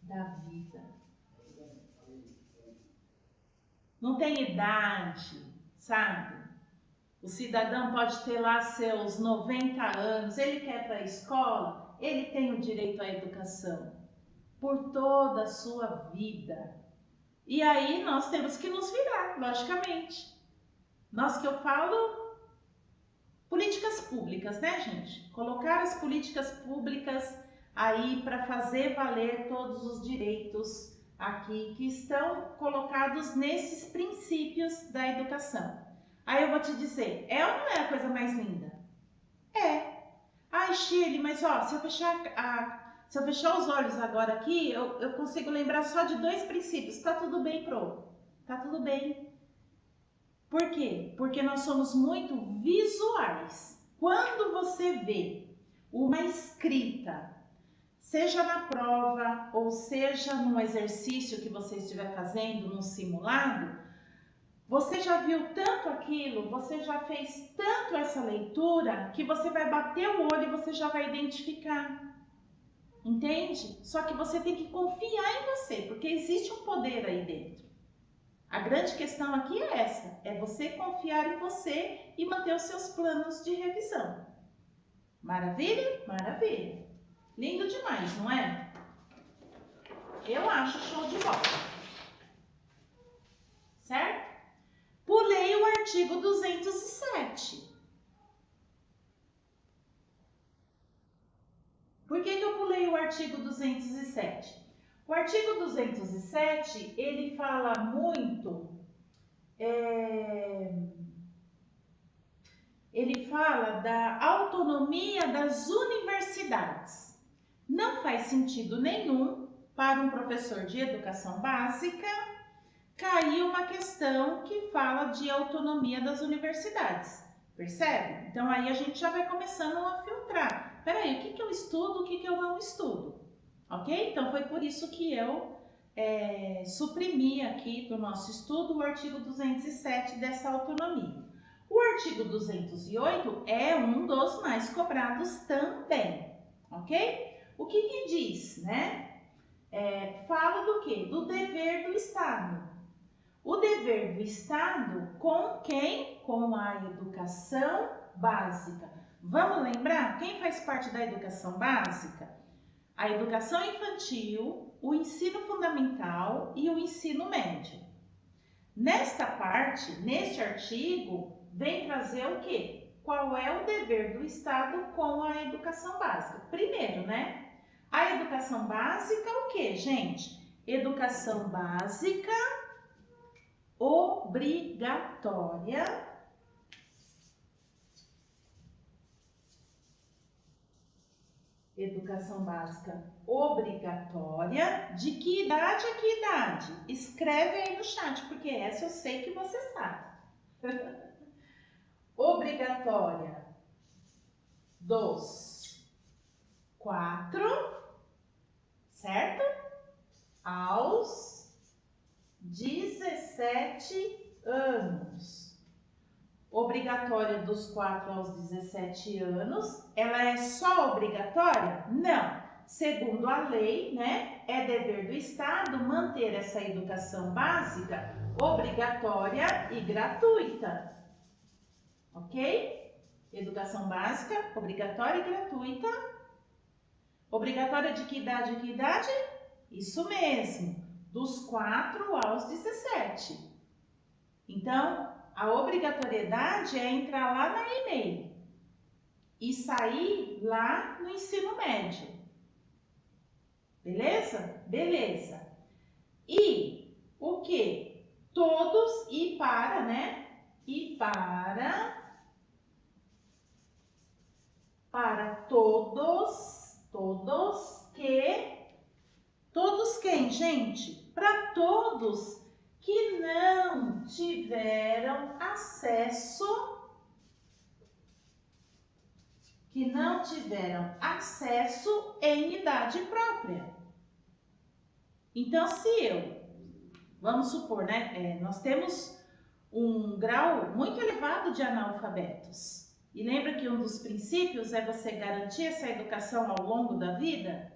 da vida. Não tem idade, sabe? O cidadão pode ter lá seus 90 anos, ele quer ir para a escola, ele tem o direito à educação por toda a sua vida. E aí nós temos que nos virar, logicamente. Nós que eu falo, políticas públicas, né, gente? Colocar as políticas públicas aí para fazer valer todos os direitos aqui que estão colocados nesses princípios da educação. Aí eu vou te dizer, é ou não é a coisa mais linda? É. Ai, Shirley, mas ó, se eu fechar os olhos agora aqui, eu consigo lembrar só de 2 princípios. Tá tudo bem, Pro. Tá tudo bem. Por quê? Porque nós somos muito visuais. Quando você vê uma escrita, seja na prova ou seja no exercício que você estiver fazendo, num simulado, você já viu tanto aquilo, você já fez tanto essa leitura, que você vai bater o olho e você já vai identificar. Entende? Só que você tem que confiar em você, porque existe um poder aí dentro. A grande questão aqui é essa, é você confiar em você e manter os seus planos de revisão. Maravilha? Maravilha. Lindo demais, não é? Eu acho show de bola. Certo? Pulei o artigo 207. Por que eu pulei o artigo 207? O artigo 207, ele fala muito, ele fala da autonomia das universidades. Não faz sentido nenhum para um professor de educação básica cair uma questão que fala de autonomia das universidades. Percebe? Então aí a gente já vai começando a filtrar. Peraí, o que eu estudo, o que eu não estudo? Ok? Então foi por isso que eu suprimi aqui do nosso estudo o artigo 207 dessa autonomia. O artigo 208 é um dos mais cobrados também, ok? O que diz, né? Fala do quê? Do dever do Estado. O dever do Estado com quem? Com a educação básica. Vamos lembrar quem faz parte da educação básica? A educação infantil, o ensino fundamental e o ensino médio. Nesta parte, neste artigo, vem trazer o quê? Qual é o dever do Estado com a educação básica? Primeiro, né? A educação básica, o quê, gente? Educação básica obrigatória. Educação básica obrigatória. De que idade a que idade? Escreve aí no chat, porque essa eu sei que você sabe. Obrigatória dos 4, certo? Aos 17 anos. Obrigatória dos 4 aos 17 anos. Ela é só obrigatória? Não. Segundo a lei, né, é dever do Estado manter essa educação básica obrigatória e gratuita. Ok? Educação básica, obrigatória e gratuita. Obrigatória de que idade a que idade? Isso mesmo, dos 4 aos 17. Então, a obrigatoriedade é entrar lá na EMEI e sair lá no ensino médio. Beleza? Beleza. E o que? Todos e para, né? E para todos quem, gente? Para todos que não tiveram acesso em idade própria. Então, vamos supor, né, nós temos um grau muito elevado de analfabetos. E lembra que um dos princípios é você garantir essa educação ao longo da vida?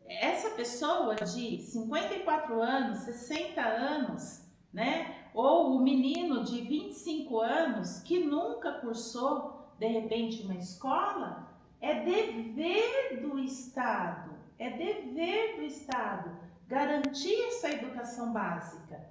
Essa pessoa de 54 anos, 60 anos, né? Ou o menino de 25 anos que nunca cursou, de repente, uma escola, é dever do Estado garantir essa educação básica.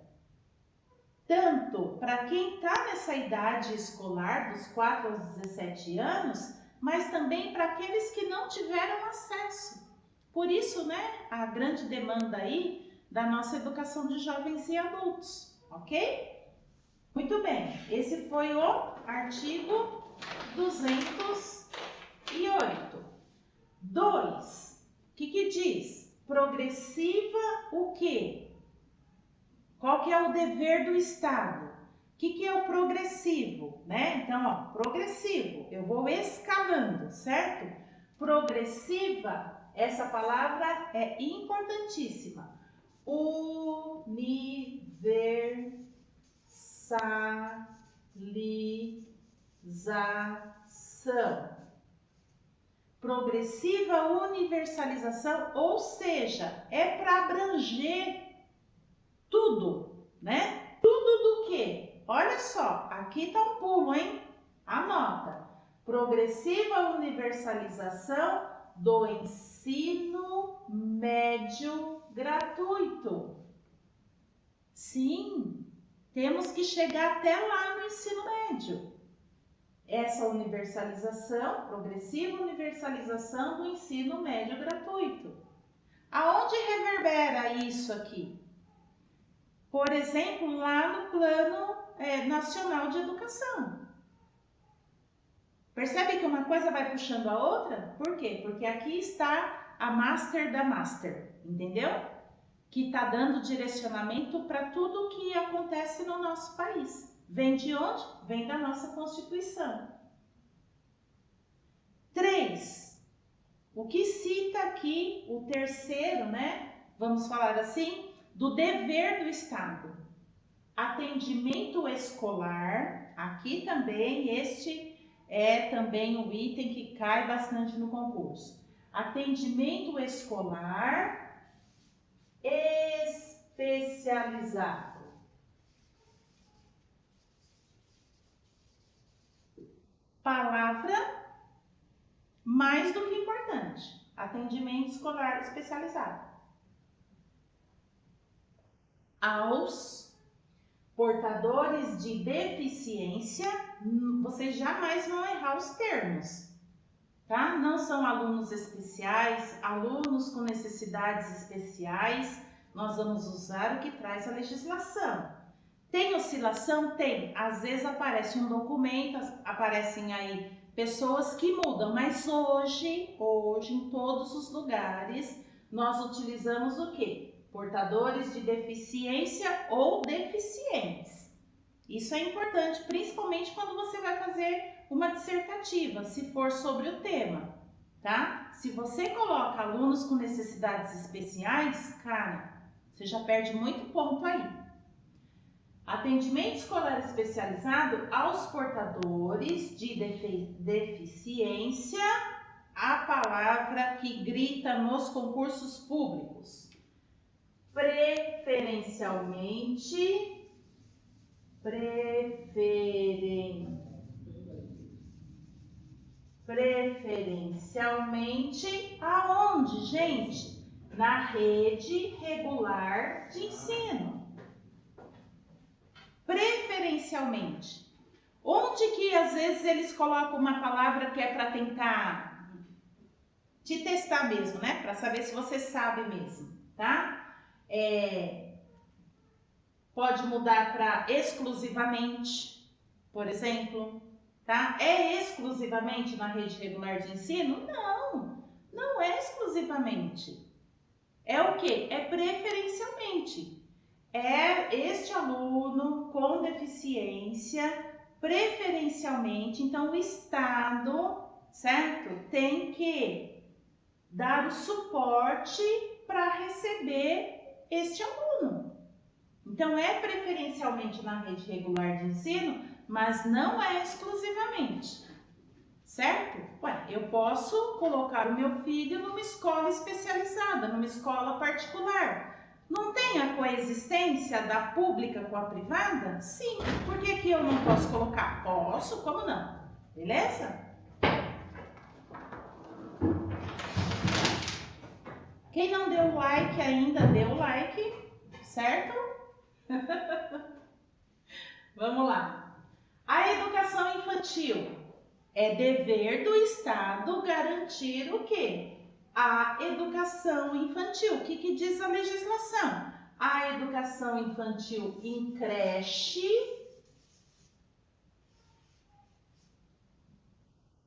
Tanto para quem está nessa idade escolar, dos 4 aos 17 anos, mas também para aqueles que não tiveram acesso. Por isso, né, a grande demanda aí da nossa educação de jovens e adultos, ok? Muito bem, esse foi o artigo 208. 2. O que diz? Progressiva o quê? Qual que é o dever do Estado? O que é o progressivo, né? Então, ó, progressivo, eu vou escalando, certo? Progressiva, essa palavra é importantíssima. Universalização. Progressiva universalização, ou seja, é para abranger tudo, né? Tudo do quê? Olha só, aqui tá um pulo, hein? Anota. Progressiva universalização do ensino médio gratuito. Sim, temos que chegar até lá no ensino médio. Essa universalização, progressiva universalização do ensino médio gratuito. Aonde reverbera isso aqui? Por exemplo, lá no Plano Nacional de Educação. Percebe que uma coisa vai puxando a outra? Por quê? Porque aqui está a Master da Master, entendeu? Que está dando direcionamento para tudo que acontece no nosso país. Vem de onde? Vem da nossa Constituição. 3. O que cita aqui o terceiro, né? Vamos falar assim, do dever do Estado. Atendimento escolar. Aqui também, este é também um item que cai bastante no concurso. Atendimento escolar especializado. mais do que importante. Atendimento escolar especializado. Aos portadores de deficiência, vocês jamais vão errar os termos, tá? Não são alunos especiais, alunos com necessidades especiais, nós vamos usar o que traz a legislação. Tem oscilação? Tem. Às vezes aparece um documento, aparecem aí pessoas que mudam, mas hoje em todos os lugares, nós utilizamos o quê? Portadores de deficiência ou deficientes. Isso é importante, principalmente quando você vai fazer uma dissertativa, se for sobre o tema, tá? Se você coloca alunos com necessidades especiais, cara, você já perde muito ponto aí. Atendimento escolar especializado aos portadores de deficiência, a palavra que grita nos concursos públicos. Preferencialmente, aonde, gente? Na rede regular de ensino. Preferencialmente. Onde que às vezes eles colocam uma palavra que é para tentar te testar mesmo, né? Para saber se você sabe mesmo, tá? Pode mudar para exclusivamente, por exemplo, tá? É exclusivamente na rede regular de ensino? Não, não é exclusivamente. É o quê? É preferencialmente. É este aluno com deficiência, preferencialmente, então o Estado, certo? Tem que dar o suporte para receber este aluno. Então, é preferencialmente na rede regular de ensino, mas não é exclusivamente, certo? Ué, eu posso colocar o meu filho numa escola especializada, numa escola particular. Não tem a coexistência da pública com a privada? Sim. Por que que eu não posso colocar? Posso, como não? Beleza? Quem não deu like ainda, dê o like, certo? Vamos lá. A educação infantil é dever do Estado garantir o quê? A educação infantil. O que diz a legislação? A educação infantil em creche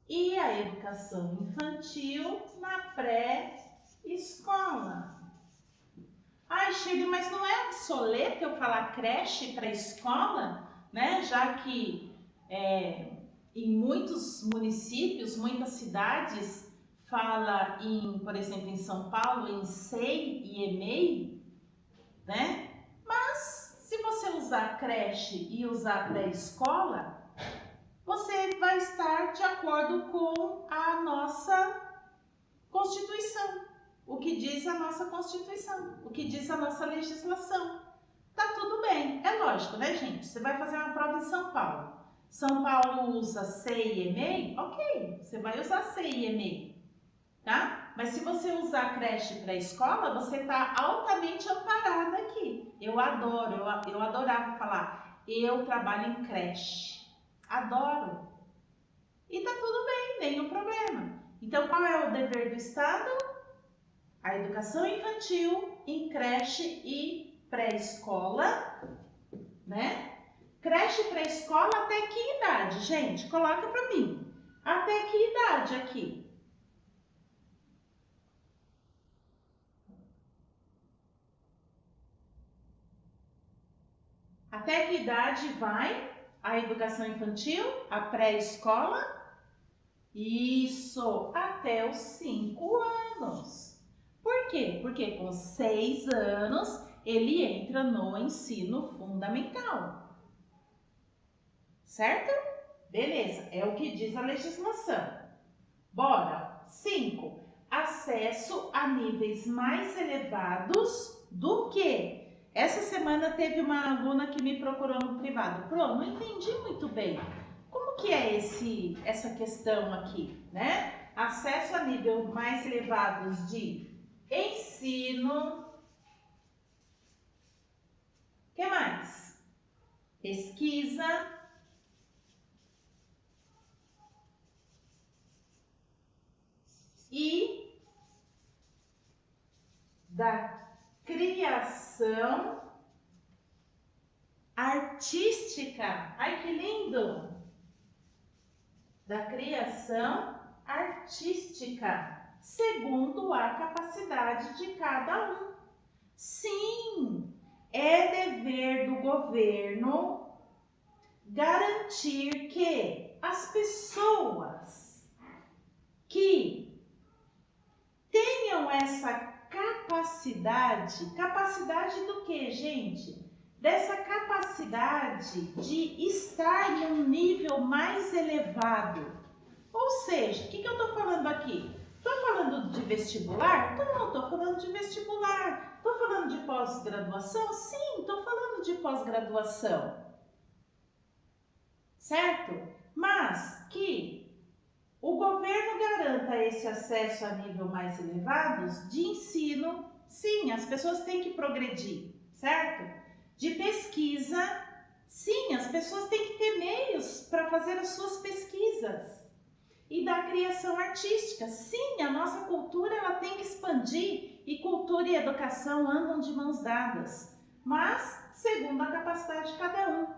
e a educação infantil na pré-escola. Ai, Shirley, mas não é obsoleto eu falar creche para escola, né? Já que em muitos municípios, muitas cidades, fala por exemplo, em São Paulo, em SEI e EMEI, né? Mas se você usar creche e usar pré-escola, você vai estar de acordo com a nossa Constituição. O que diz a nossa Constituição, o que diz a nossa legislação. Tá tudo bem, é lógico, né, gente? Você vai fazer uma prova em São Paulo. São Paulo usa SEI e EMEI? Ok, você vai usar SEI e EMEI, tá? Mas se você usar creche para escola, você está altamente amparada aqui. Eu adorava falar, eu trabalho em creche. Adoro. E tá tudo bem, nenhum problema. Então, qual é o dever do Estado? A educação infantil em creche e pré-escola, né? Creche e pré-escola até que idade, gente? Coloca para mim. Até que idade aqui? Até que idade vai a educação infantil, a pré-escola? Isso, até os 5 anos. Por quê? Porque com 6 anos ele entra no ensino fundamental. Certo? Beleza, é o que diz a legislação. Bora. 5. Acesso a níveis mais elevados do que? Essa semana teve uma aluna que me procurou no privado. Pro, não entendi muito bem. Como que é essa questão aqui, né? acesso a nível mais elevados de ensino. O que mais? Pesquisa. E da criação artística. Ai, que lindo! Da criação artística, segundo a capacidade de cada um. Sim, é dever do governo garantir que as pessoas que tenham essa capacidade do que, gente? Dessa capacidade de estar num nível mais elevado. Ou seja, o que eu estou falando aqui? Estou falando de vestibular? Não, estou falando de vestibular. Estou falando de pós-graduação? Sim, estou falando de pós-graduação. Certo? Mas que o governo garanta esse acesso a nível mais elevados de ensino. Sim, as pessoas têm que progredir, certo? De pesquisa, sim, as pessoas têm que ter meios para fazer as suas pesquisas. E da criação artística, sim, a nossa cultura ela tem que expandir e cultura e educação andam de mãos dadas, mas segundo a capacidade de cada um.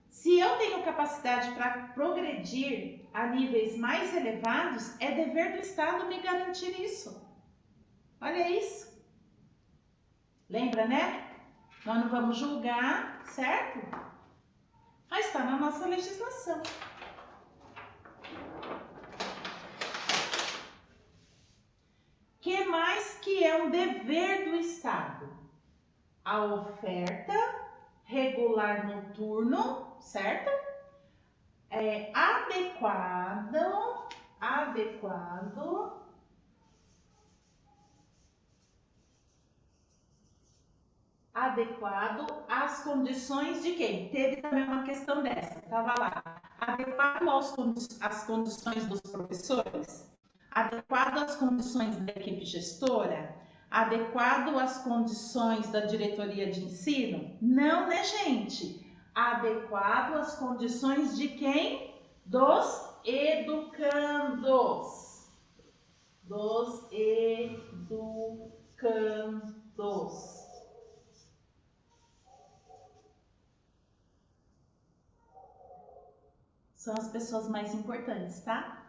Se eu tenho capacidade para progredir a níveis mais elevados, é dever do Estado me garantir isso. Olha isso. Lembra, né? Nós não vamos julgar, certo? Mas está na nossa legislação. Que mais que é um dever do Estado? A oferta regular noturno, certo? Adequado às condições de quem? Teve também uma questão dessa, estava lá. Adequado às condições dos professores? Adequado às condições da equipe gestora? Adequado às condições da diretoria de ensino? Não, né, gente? Adequado às condições de quem? Dos educandos. Dos educandos. São as pessoas mais importantes, tá?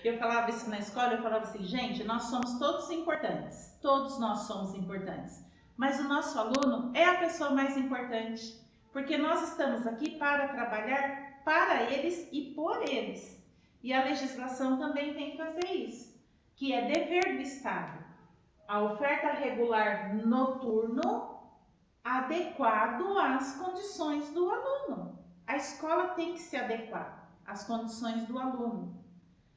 Eu falava isso na escola, eu falava assim, gente, nós somos todos importantes, todos nós somos importantes, mas o nosso aluno é a pessoa mais importante, porque nós estamos aqui para trabalhar para eles e por eles. E a legislação também tem que fazer isso, que é dever do Estado. A oferta regular noturno adequado às condições do aluno. A escola tem que se adequar às condições do aluno.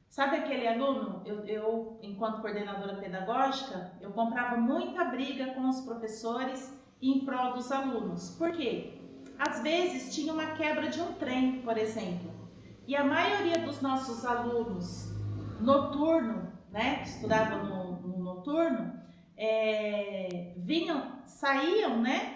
Sabe aquele aluno, eu enquanto coordenadora pedagógica, eu comprava muita briga com os professores em prol dos alunos. Por quê? Às vezes tinha uma quebra de um trem, por exemplo, e a maioria dos nossos alunos noturno, né, que estudavam no noturno, saíam, né?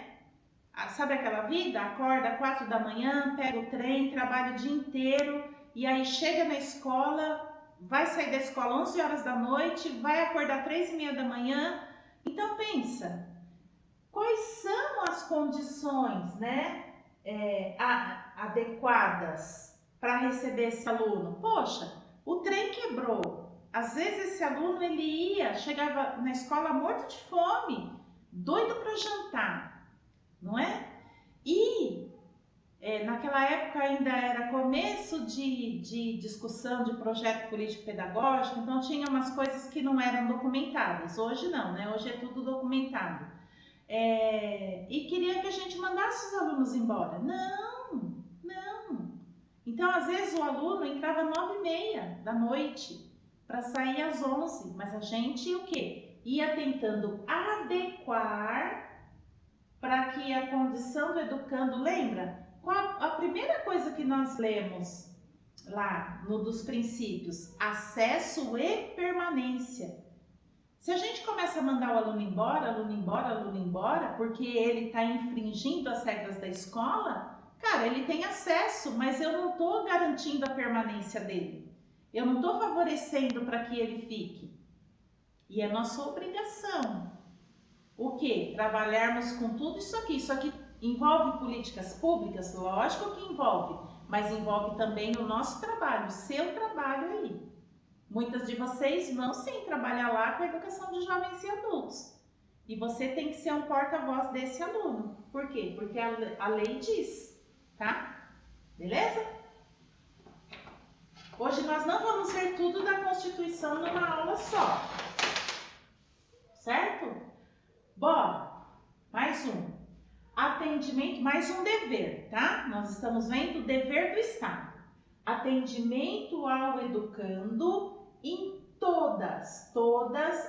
Sabe aquela vida? Acorda às 4 da manhã, pega o trem, trabalha o dia inteiro e aí chega na escola, vai sair da escola 11 horas da noite, vai acordar 3h30 da manhã. Então pensa, quais são as condições, né, adequadas para receber esse aluno? Poxa, o trem quebrou. Às vezes esse aluno chegava na escola morto de fome, doido para jantar. Não é? E naquela época ainda era começo de discussão de projeto político-pedagógico, então tinha umas coisas que não eram documentadas. Hoje não, né? Hoje é tudo documentado. E queria que a gente mandasse os alunos embora. Não. Então, às vezes, o aluno entrava 9h30 da noite para sair às 11h, mas a gente o quê? Ia tentando adequar para que a condição do educando, lembra? A primeira coisa que nós lemos lá no dos princípios, acesso e permanência. Se a gente começa a mandar o aluno embora, aluno embora, aluno embora, porque ele está infringindo as regras da escola, cara, ele tem acesso, mas eu não estou garantindo a permanência dele. Eu não estou favorecendo para que ele fique. E é nossa obrigação. O quê? Trabalharmos com tudo isso aqui. Isso aqui envolve políticas públicas? Lógico que envolve, mas envolve também o nosso trabalho, o seu trabalho aí. Muitas de vocês vão sim trabalhar lá com a educação de jovens e adultos. E você tem que ser um porta-voz desse aluno. Por quê? Porque a lei diz, tá? Beleza? Hoje nós não vamos ver tudo da Constituição numa aula só. Certo? Bora! Mais um. Atendimento, mais um dever, tá? Nós estamos vendo o dever do Estado. Atendimento ao educando em todas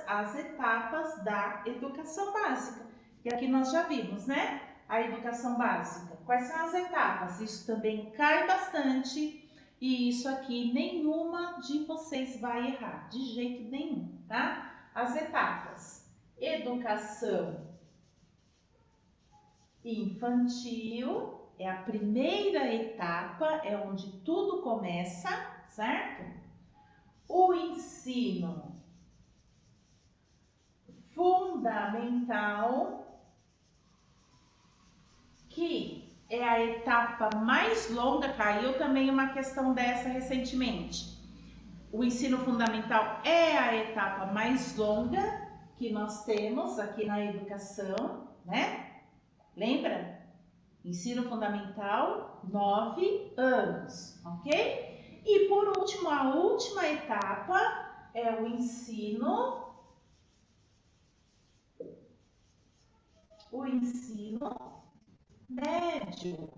as etapas da educação básica. E aqui nós já vimos, né? A educação básica. Quais são as etapas? Isso também cai bastante e isso aqui nenhuma de vocês vai errar, de jeito nenhum, tá? As etapas. Educação infantil é a primeira etapa, é onde tudo começa, certo? O ensino fundamental, que é a etapa mais longa, caiu também uma questão dessa recentemente. O ensino fundamental é a etapa mais longa que nós temos aqui na educação, né? Lembra? Ensino fundamental, 9 anos, ok? E por último, a última etapa é o ensino médio.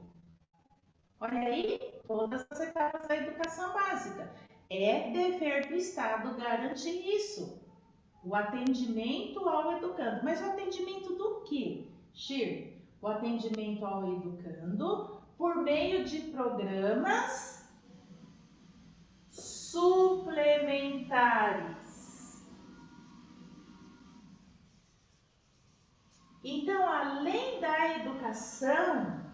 Olha aí, todas as etapas da educação básica. É dever do Estado garantir isso. O atendimento ao educando. Mas o atendimento do quê, Shir? O atendimento ao educando por meio de programas suplementares. Então, além da educação,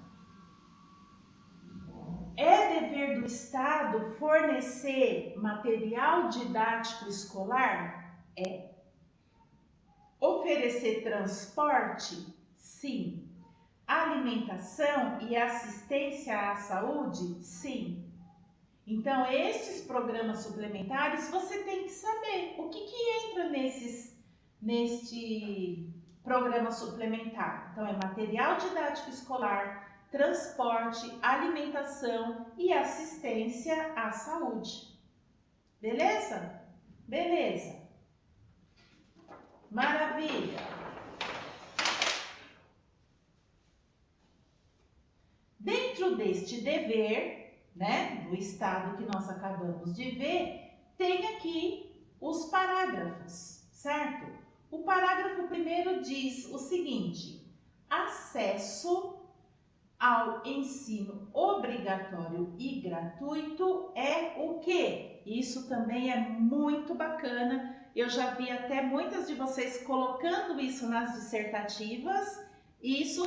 é dever do Estado fornecer material didático escolar? É. Oferecer transporte? Sim. Alimentação e assistência à saúde? Sim. Então, esses programas suplementares, você tem que saber o que entra neste programa suplementar. Então, é material didático escolar, transporte, alimentação e assistência à saúde. Beleza? Beleza. Maravilha. Dentro deste dever, né, do Estado que nós acabamos de ver, tem aqui os parágrafos, certo? O parágrafo primeiro diz o seguinte: acesso ao ensino obrigatório e gratuito é o quê? Isso também é muito bacana. Eu já vi até muitas de vocês colocando isso nas dissertativas. E isso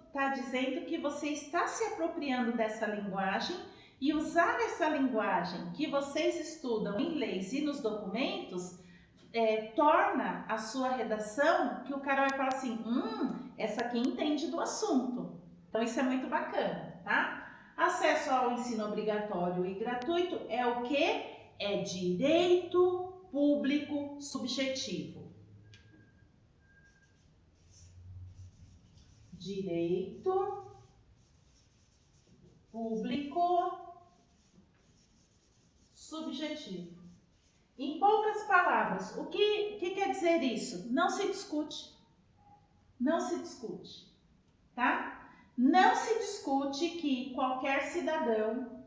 está dizendo que você está se apropriando dessa linguagem e usar essa linguagem que vocês estudam em leis e nos documentos torna a sua redação que o cara vai falar assim, essa aqui entende do assunto. Então isso é muito bacana, tá? Acesso ao ensino obrigatório e gratuito é o quê? É direito público subjetivo. Direito público subjetivo. Em poucas palavras, o que quer dizer isso? Não se discute. Não se discute, tá? Não se discute que qualquer cidadão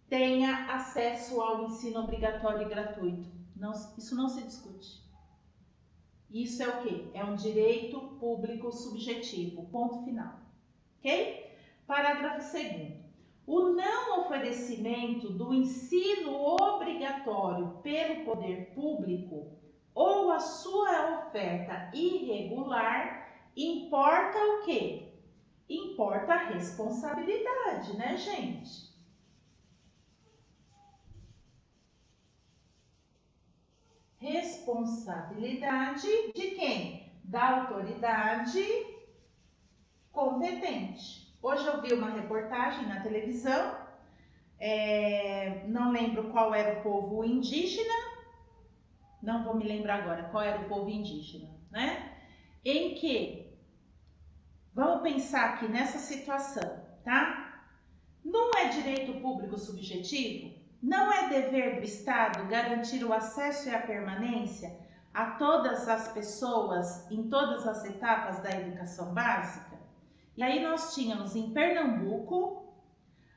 tenha acesso ao ensino obrigatório e gratuito. Não, isso não se discute. Isso é o quê? É um direito público subjetivo. Ponto final. Ok? Parágrafo 2º. O não oferecimento do ensino obrigatório pelo poder público ou a sua oferta irregular importa o quê? Importa a responsabilidade, né, gente? Responsabilidade de quem? Da autoridade competente. Hoje eu vi uma reportagem na televisão, não lembro qual era o povo indígena, não vou me lembrar agora qual era o povo indígena, né? Em que, vamos pensar aqui nessa situação, tá? Não é direito público subjetivo? Não é dever do Estado garantir o acesso e a permanência a todas as pessoas em todas as etapas da educação básica? E aí nós tínhamos em Pernambuco,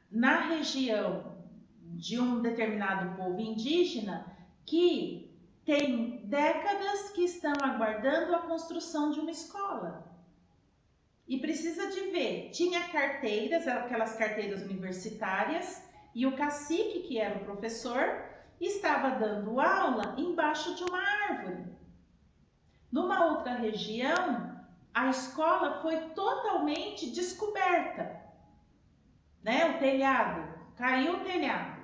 na região de um determinado povo indígena, que tem décadas que estão aguardando a construção de uma escola. E precisa de ver, tinha carteiras, aquelas carteiras universitárias, e o cacique, que era o professor, estava dando aula embaixo de uma árvore. Numa outra região, a escola foi totalmente descoberta, né? O telhado, caiu o telhado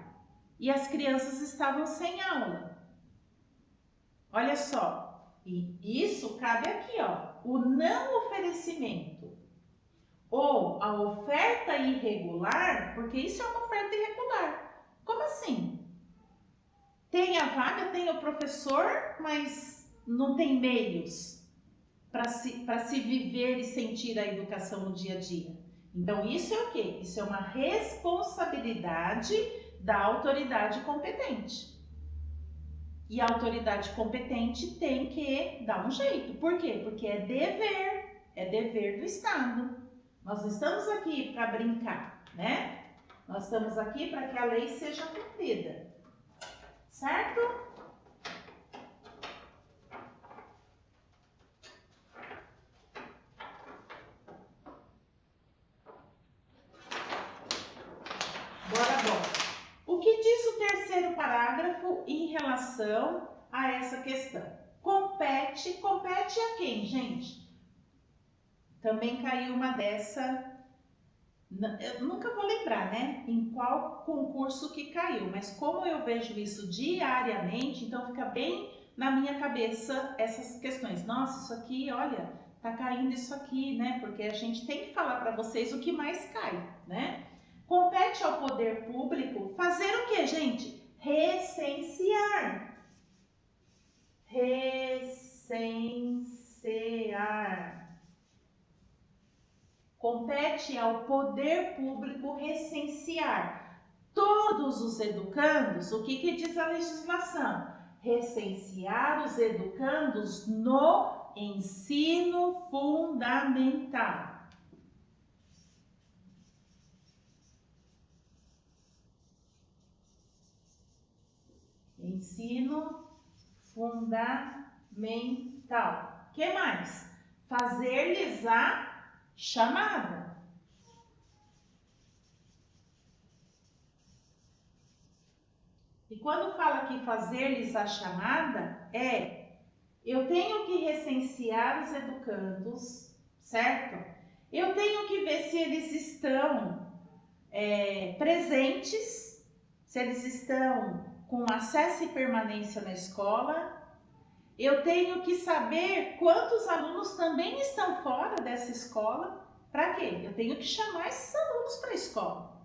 e as crianças estavam sem aula. Olha só, e isso cabe aqui, ó, o não oferecimento ou a oferta irregular, porque isso é uma oferta irregular. Como assim? Tem a vaga, tem o professor, mas não tem meios para se viver e sentir a educação no dia a dia. Então, isso é o quê? Isso é uma responsabilidade da autoridade competente. E a autoridade competente tem que dar um jeito. Por quê? Porque é dever do Estado. Nós não estamos aqui para brincar, né? Nós estamos aqui para que a lei seja cumprida. Certo? O que diz o terceiro parágrafo em relação a essa questão? Compete a quem, gente? Também caiu uma dessa, eu nunca vou lembrar, né, em qual concurso que caiu, mas como eu vejo isso diariamente, então fica bem na minha cabeça essas questões. Nossa, isso aqui, olha, tá caindo isso aqui, né, porque a gente tem que falar para vocês o que mais cai, né? Compete ao poder público fazer o que, gente? Recensear. Recensear. Compete ao poder público recensear todos os educandos. O que diz a legislação? Recensear os educandos no ensino fundamental. Ensino fundamental. O que mais? Fazer-lhes a chamada. E quando fala aqui fazer-lhes a chamada, eu tenho que recensear os educandos, certo? Eu tenho que ver se eles estão presentes, se eles estão com acesso e permanência na escola. Eu tenho que saber quantos alunos também estão fora dessa escola. Para quê? Eu tenho que chamar esses alunos para a escola.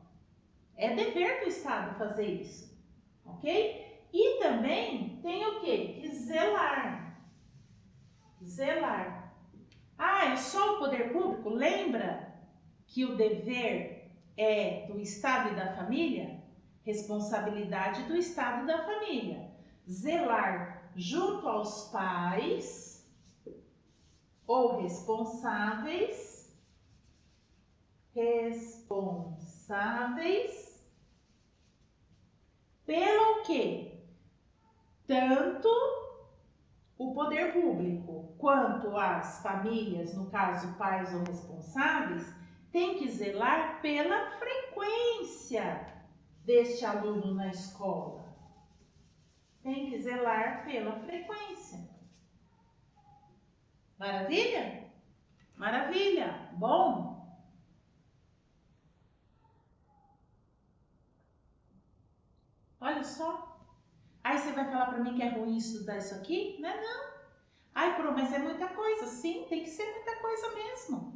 É dever do Estado fazer isso, ok? E também tem o quê? Que zelar. Zelar. Ah, é só o poder público? Lembra que o dever é do Estado e da família? Responsabilidade do Estado e da família. Zelar junto aos pais ou responsáveis pelo quê? Tanto o poder público quanto as famílias, no caso pais ou responsáveis, tem que zelar pela frequência frequência deste aluno na escola. Tem que zelar pela frequência. Maravilha? Maravilha. Bom. Olha só. Aí você vai falar para mim que é ruim estudar isso aqui? Não é não. Ai, Pro, mas é muita coisa. Sim, tem que ser muita coisa mesmo.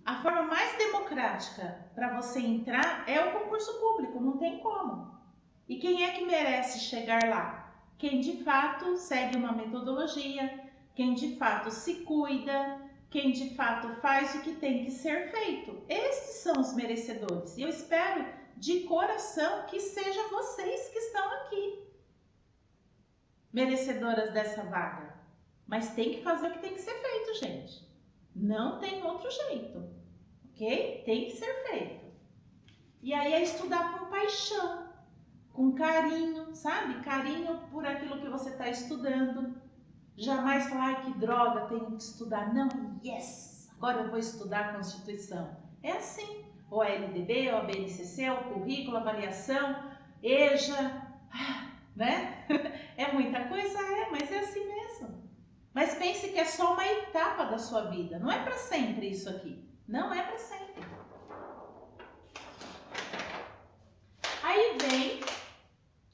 A forma mais democrática para você entrar é o concurso público, não tem como. E quem é que merece chegar lá? Quem de fato segue uma metodologia, quem de fato se cuida, quem de fato faz o que tem que ser feito. Estes são os merecedores. E eu espero de coração que sejam vocês que estão aqui, merecedoras dessa vaga. Mas tem que fazer o que tem que ser feito, gente. Não tem outro jeito, ok? Tem que ser feito. E aí é estudar com paixão, com carinho, sabe? Carinho por aquilo que você está estudando. Jamais falar, ai, que droga, tenho que estudar. Não, yes, agora eu vou estudar a Constituição. É assim, o LDB, o BNCC, o currículo, avaliação, EJA, né? É muita coisa, mas é assim mesmo. Mas pense que é só uma etapa da sua vida, não é para sempre isso aqui, não é para sempre. Aí vem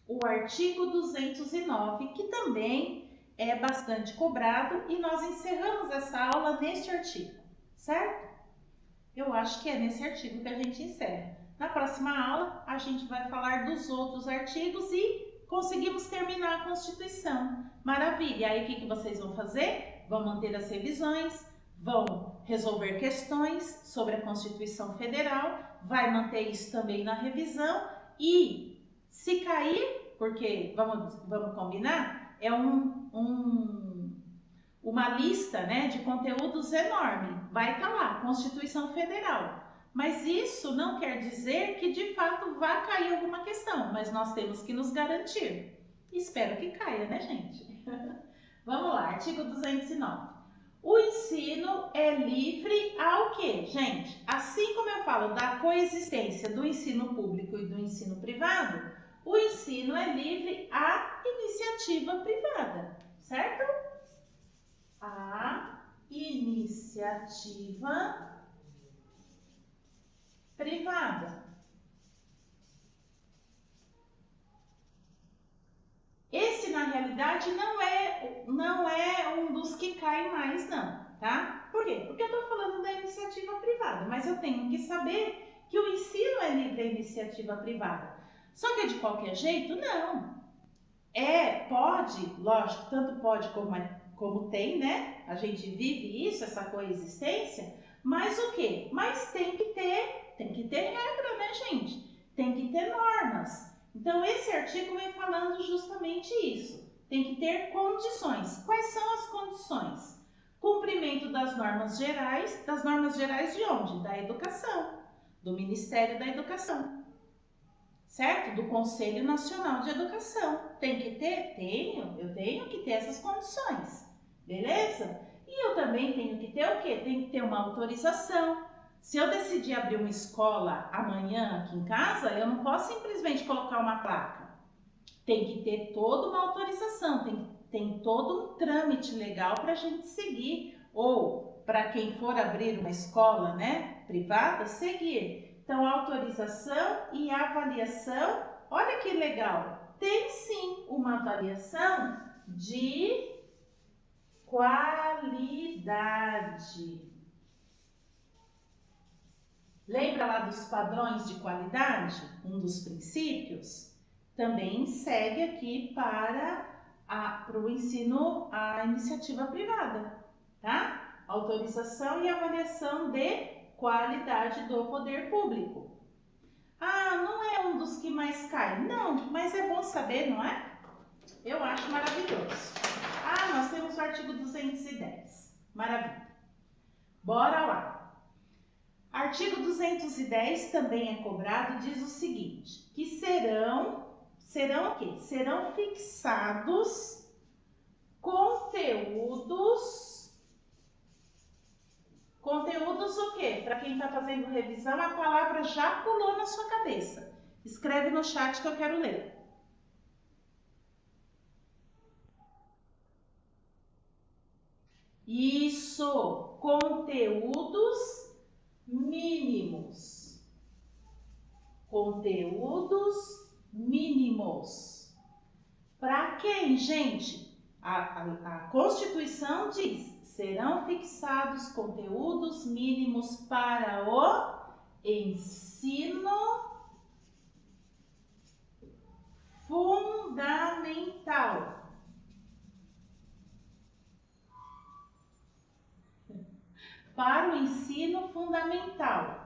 o artigo 209, que também é bastante cobrado, e nós encerramos essa aula neste artigo, certo? Eu acho que é nesse artigo que a gente encerra. Na próxima aula, a gente vai falar dos outros artigos e conseguimos terminar a Constituição. Maravilha! Aí o que vocês vão fazer? Vão manter as revisões, vão resolver questões sobre a Constituição Federal, vai manter isso também na revisão e, se cair, porque vamos combinar, é uma lista, né, de conteúdos enorme. Vai estar lá, Constituição Federal. Mas isso não quer dizer que de fato vá cair alguma questão, mas nós temos que nos garantir. Espero que caia, né, gente? Vamos lá, artigo 209. O ensino é livre ao quê, gente? Assim como eu falo da coexistência do ensino público e do ensino privado, o ensino é livre à iniciativa privada, certo? A iniciativa privada. Esse, na realidade, não é um dos que cai mais, não, tá? Por quê? Porque eu estou falando da iniciativa privada, mas eu tenho que saber que o ensino é livre à iniciativa privada. Só que de qualquer jeito, não. Pode, lógico, tanto pode como tem, né? A gente vive isso, essa coexistência, mas o quê? Mas tem que ter regra, né, gente? Tem que ter normas. Então, esse artigo vem falando justamente isso. Tem que ter condições. Quais são as condições? Cumprimento das normas gerais de onde? Da educação, do Ministério da Educação, certo? Do Conselho Nacional de Educação. Tem que ter? Eu tenho que ter essas condições, beleza? E eu também tenho que ter o quê? Tem que ter uma autorização. Se eu decidir abrir uma escola amanhã aqui em casa, eu não posso simplesmente colocar uma placa. Tem que ter toda uma autorização, tem todo um trâmite legal para a gente seguir. Ou, para quem for abrir uma escola, né, privada, seguir. Então, autorização e avaliação, olha que legal. Tem sim uma avaliação de qualidade. Lembra lá dos padrões de qualidade? Um dos princípios? Também segue aqui para o ensino, a iniciativa privada, tá? Autorização e avaliação de qualidade do poder público. Ah, não é um dos que mais cai. Não, mas é bom saber, não é? Eu acho maravilhoso. Ah, nós temos o artigo 210. Maravilha. Bora lá. Artigo 210 também é cobrado, diz o seguinte, que serão o quê? Serão fixados conteúdos o quê? quê? Para quem está fazendo revisão, a palavra já pulou na sua cabeça. Escreve no chat que eu quero ler. Isso, conteúdos mínimos. Conteúdos mínimos. Para quem, gente? A Constituição diz: serão fixados conteúdos mínimos para o ensino fundamental. Para o ensino fundamental.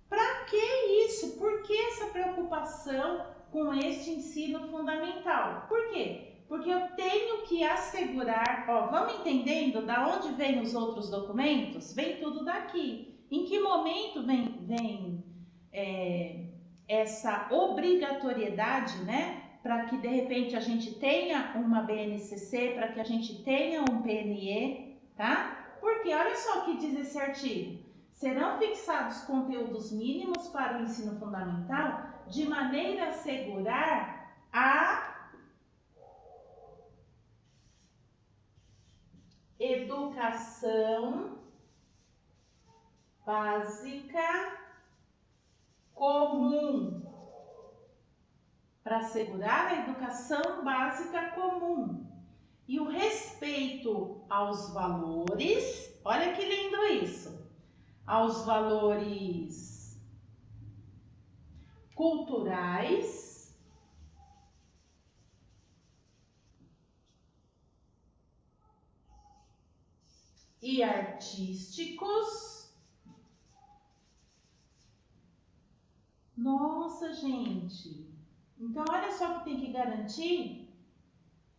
Para que isso? Por que essa preocupação com este ensino fundamental? Por quê? Porque eu tenho que assegurar, vamos entendendo da onde vem os outros documentos? Vem tudo daqui. Em que momento vem essa obrigatoriedade, né? Para que de repente a gente tenha uma BNCC, para que a gente tenha um PNE, tá? Porque olha só o que diz esse artigo. Serão fixados conteúdos mínimos para o ensino fundamental de maneira a assegurar a educação básica comum. Para assegurar a educação básica comum. E o respeito aos valores, olha que lindo isso, aos valores culturais e artísticos. Nossa, gente! Então, olha só que tem que garantir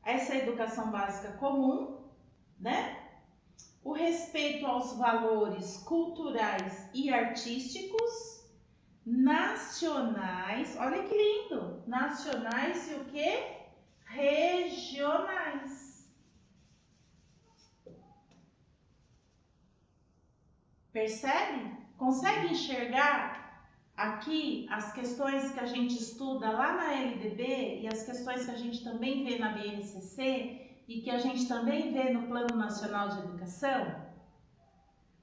essa educação básica comum, né? O respeito aos valores culturais e artísticos, nacionais, olha que lindo, nacionais e o quê? Regionais. Percebe? Consegue enxergar aqui as questões que a gente estuda lá na LDB e as questões que a gente também vê na BNCC e que a gente também vê no Plano Nacional de Educação?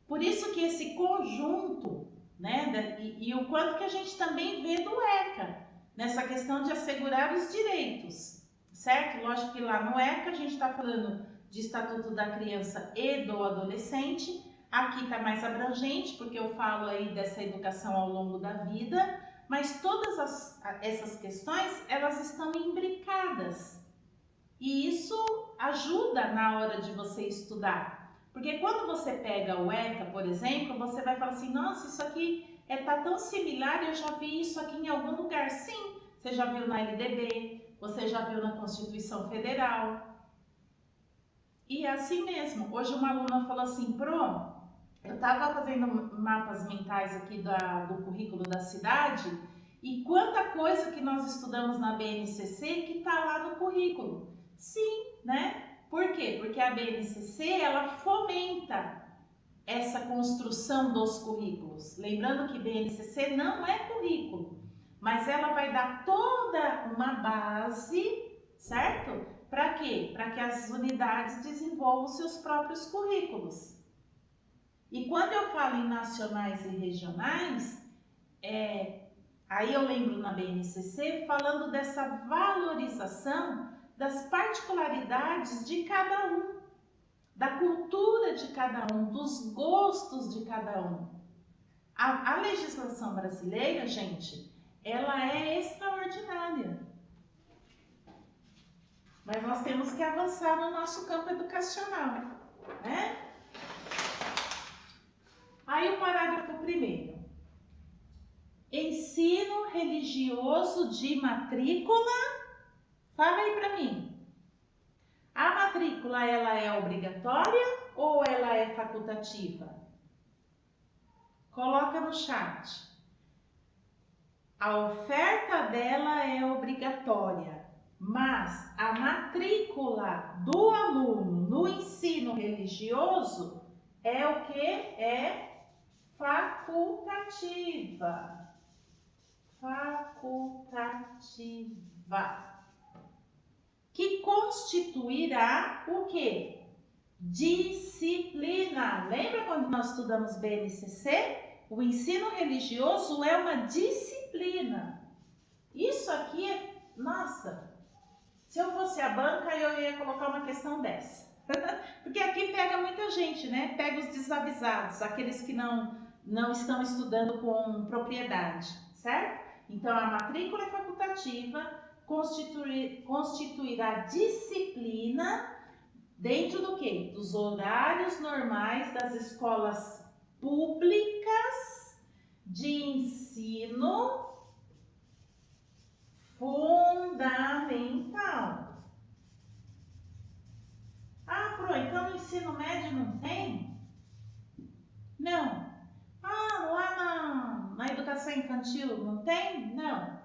Por isso que esse conjunto, né, e o quanto que a gente também vê do ECA, nessa questão de assegurar os direitos, certo? Lógico que lá no ECA a gente está falando de Estatuto da Criança e do Adolescente. Aqui está mais abrangente, porque eu falo aí dessa educação ao longo da vida, mas todas essas questões, elas estão imbricadas. E isso ajuda na hora de você estudar. Porque quando você pega o ECA, por exemplo, você vai falar assim, nossa, isso aqui tá tão similar, eu já vi isso aqui em algum lugar. Sim, você já viu na LDB, você já viu na Constituição Federal. E é assim mesmo. Hoje uma aluna falou assim, Pro, eu estava fazendo mapas mentais aqui do currículo da cidade e quanta coisa que nós estudamos na BNCC que está lá no currículo. Sim, né? Por quê? Porque a BNCC, ela fomenta essa construção dos currículos. Lembrando que BNCC não é currículo, mas ela vai dar toda uma base, certo? Para quê? Para que as unidades desenvolvam seus próprios currículos. E quando eu falo em nacionais e regionais, aí eu lembro na BNCC falando dessa valorização das particularidades de cada um, da cultura de cada um, dos gostos de cada um. A legislação brasileira, gente, ela é extraordinária. Mas nós temos que avançar no nosso campo educacional, né? Aí o parágrafo 1º. Ensino religioso de matrícula. Fala aí para mim. A matrícula, ela é obrigatória ou ela é facultativa? Coloca no chat. A oferta dela é obrigatória, mas a matrícula do aluno no ensino religioso é o que? É facultativa. Facultativa. Que constituirá o quê? Disciplina. Lembra quando nós estudamos BNCC? O ensino religioso é uma disciplina. Isso aqui é, nossa, se eu fosse a banca eu ia colocar uma questão dessa. Porque aqui pega muita gente, né? Pega os desavisados, aqueles que não estão estudando com propriedade, certo? Então a matrícula é facultativa, constituirá disciplina dentro do quê? Dos horários normais das escolas públicas de ensino fundamental. Ah, Pro, então no ensino médio não tem? Não. Ah, lá na educação infantil não tem? Não.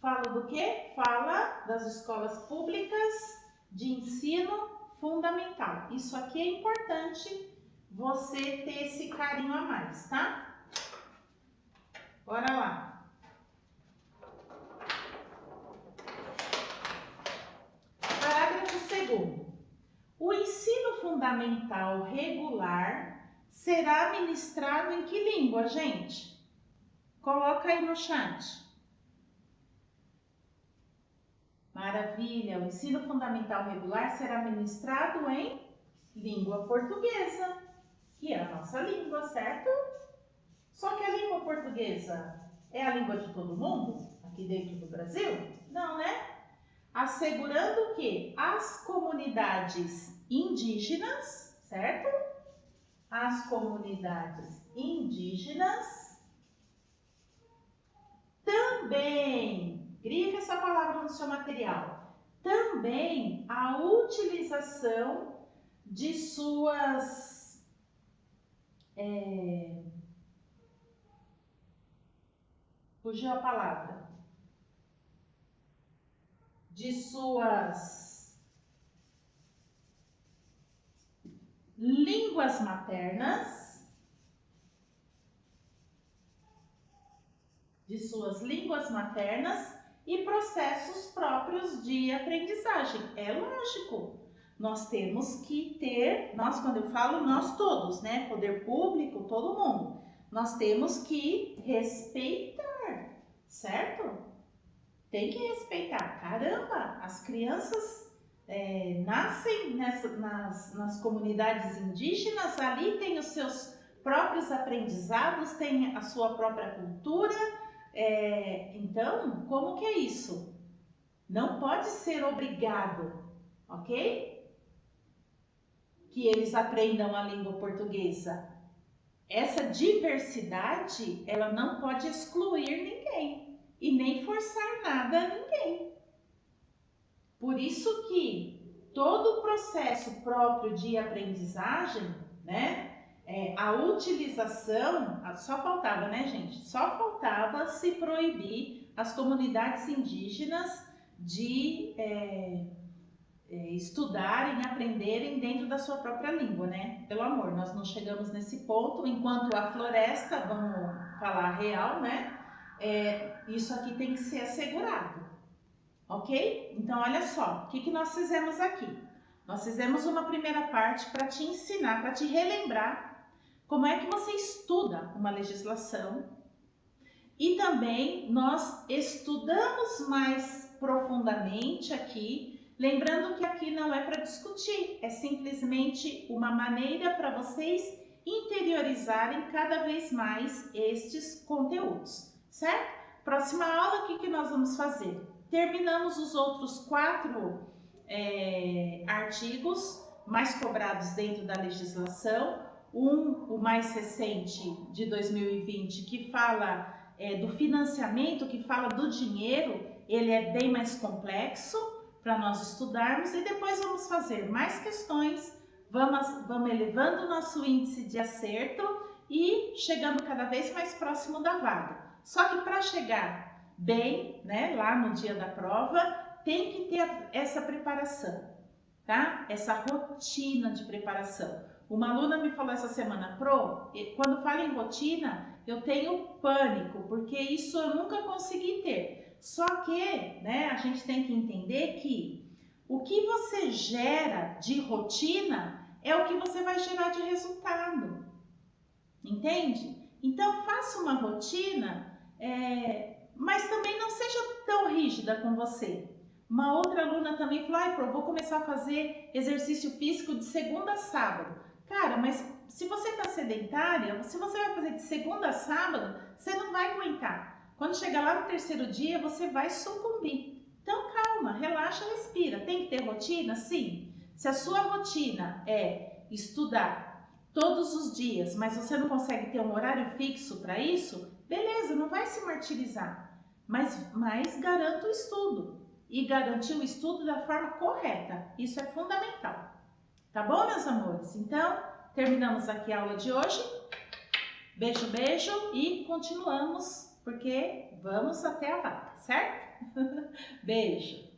Fala do quê? Fala das escolas públicas de ensino fundamental. Isso aqui é importante você ter esse carinho a mais, tá? Bora lá. Parágrafo 2º. O ensino fundamental regular será ministrado em que língua, gente? Coloca aí no chat. Maravilha! O ensino fundamental regular será ministrado em língua portuguesa, que é a nossa língua, certo? Só que a língua portuguesa é a língua de todo mundo, aqui dentro do Brasil? Não, né? Assegurando que as comunidades indígenas, certo? As comunidades indígenas também, grife essa palavra no seu material, também a utilização de suas fugiu a palavra, de suas línguas maternas, e processos próprios de aprendizagem. É lógico, nós temos que ter, quando eu falo nós todos, né, poder público, todo mundo, nós temos que respeitar, certo? Tem que respeitar. Caramba, as crianças nascem nas comunidades indígenas, ali tem os seus próprios aprendizados, tem a sua própria cultura. Então, como que é isso? Não pode ser obrigado, ok? Que eles aprendam a língua portuguesa. Essa diversidade, ela não pode excluir ninguém e nem forçar nada a ninguém. Por isso que todo o processo próprio de aprendizagem, né? A utilização, só faltava, né, gente? Só faltava se proibir as comunidades indígenas de estudarem, aprenderem dentro da sua própria língua, né? Pelo amor, nós não chegamos nesse ponto, enquanto a floresta, vamos falar real, né? Isso aqui tem que ser assegurado, ok? Então, olha só, o que nós fizemos aqui? Nós fizemos uma primeira parte para te ensinar, para te relembrar como é que você estuda uma legislação, e também nós estudamos mais profundamente aqui, lembrando que aqui não é para discutir, é simplesmente uma maneira para vocês interiorizarem cada vez mais estes conteúdos, certo? Próxima aula, o que nós vamos fazer? Terminamos os outros 4 artigos mais cobrados dentro da legislação. O mais recente, de 2020, que fala do financiamento, que fala do dinheiro, ele é bem mais complexo para nós estudarmos, e depois vamos fazer mais questões, vamos elevando o nosso índice de acerto e chegando cada vez mais próximo da vaga. Só que para chegar bem, né, lá no dia da prova, tem que ter essa preparação, tá? Essa rotina de preparação. Uma aluna me falou essa semana, Pro, quando fala em rotina, eu tenho pânico, porque isso eu nunca consegui ter. Só que, né, a gente tem que entender que o que você gera de rotina é o que você vai gerar de resultado. Entende? Então, faça uma rotina, mas também não seja tão rígida com você. Uma outra aluna também falou, Pro, vou começar a fazer exercício físico de segunda a sábado. Cara, mas se você está sedentária, se você vai fazer de segunda a sábado, você não vai aguentar. Quando chegar lá no terceiro dia, você vai sucumbir. Então, calma, relaxa, respira. Tem que ter rotina? Sim. Se a sua rotina é estudar todos os dias, mas você não consegue ter um horário fixo para isso, beleza, não vai se martirizar. Mas garanta o estudo. E garantir o estudo da forma correta. Isso é fundamental. Tá bom, meus amores? Então, terminamos aqui a aula de hoje. Beijo, beijo e continuamos, porque vamos até a vaca, certo? Beijo!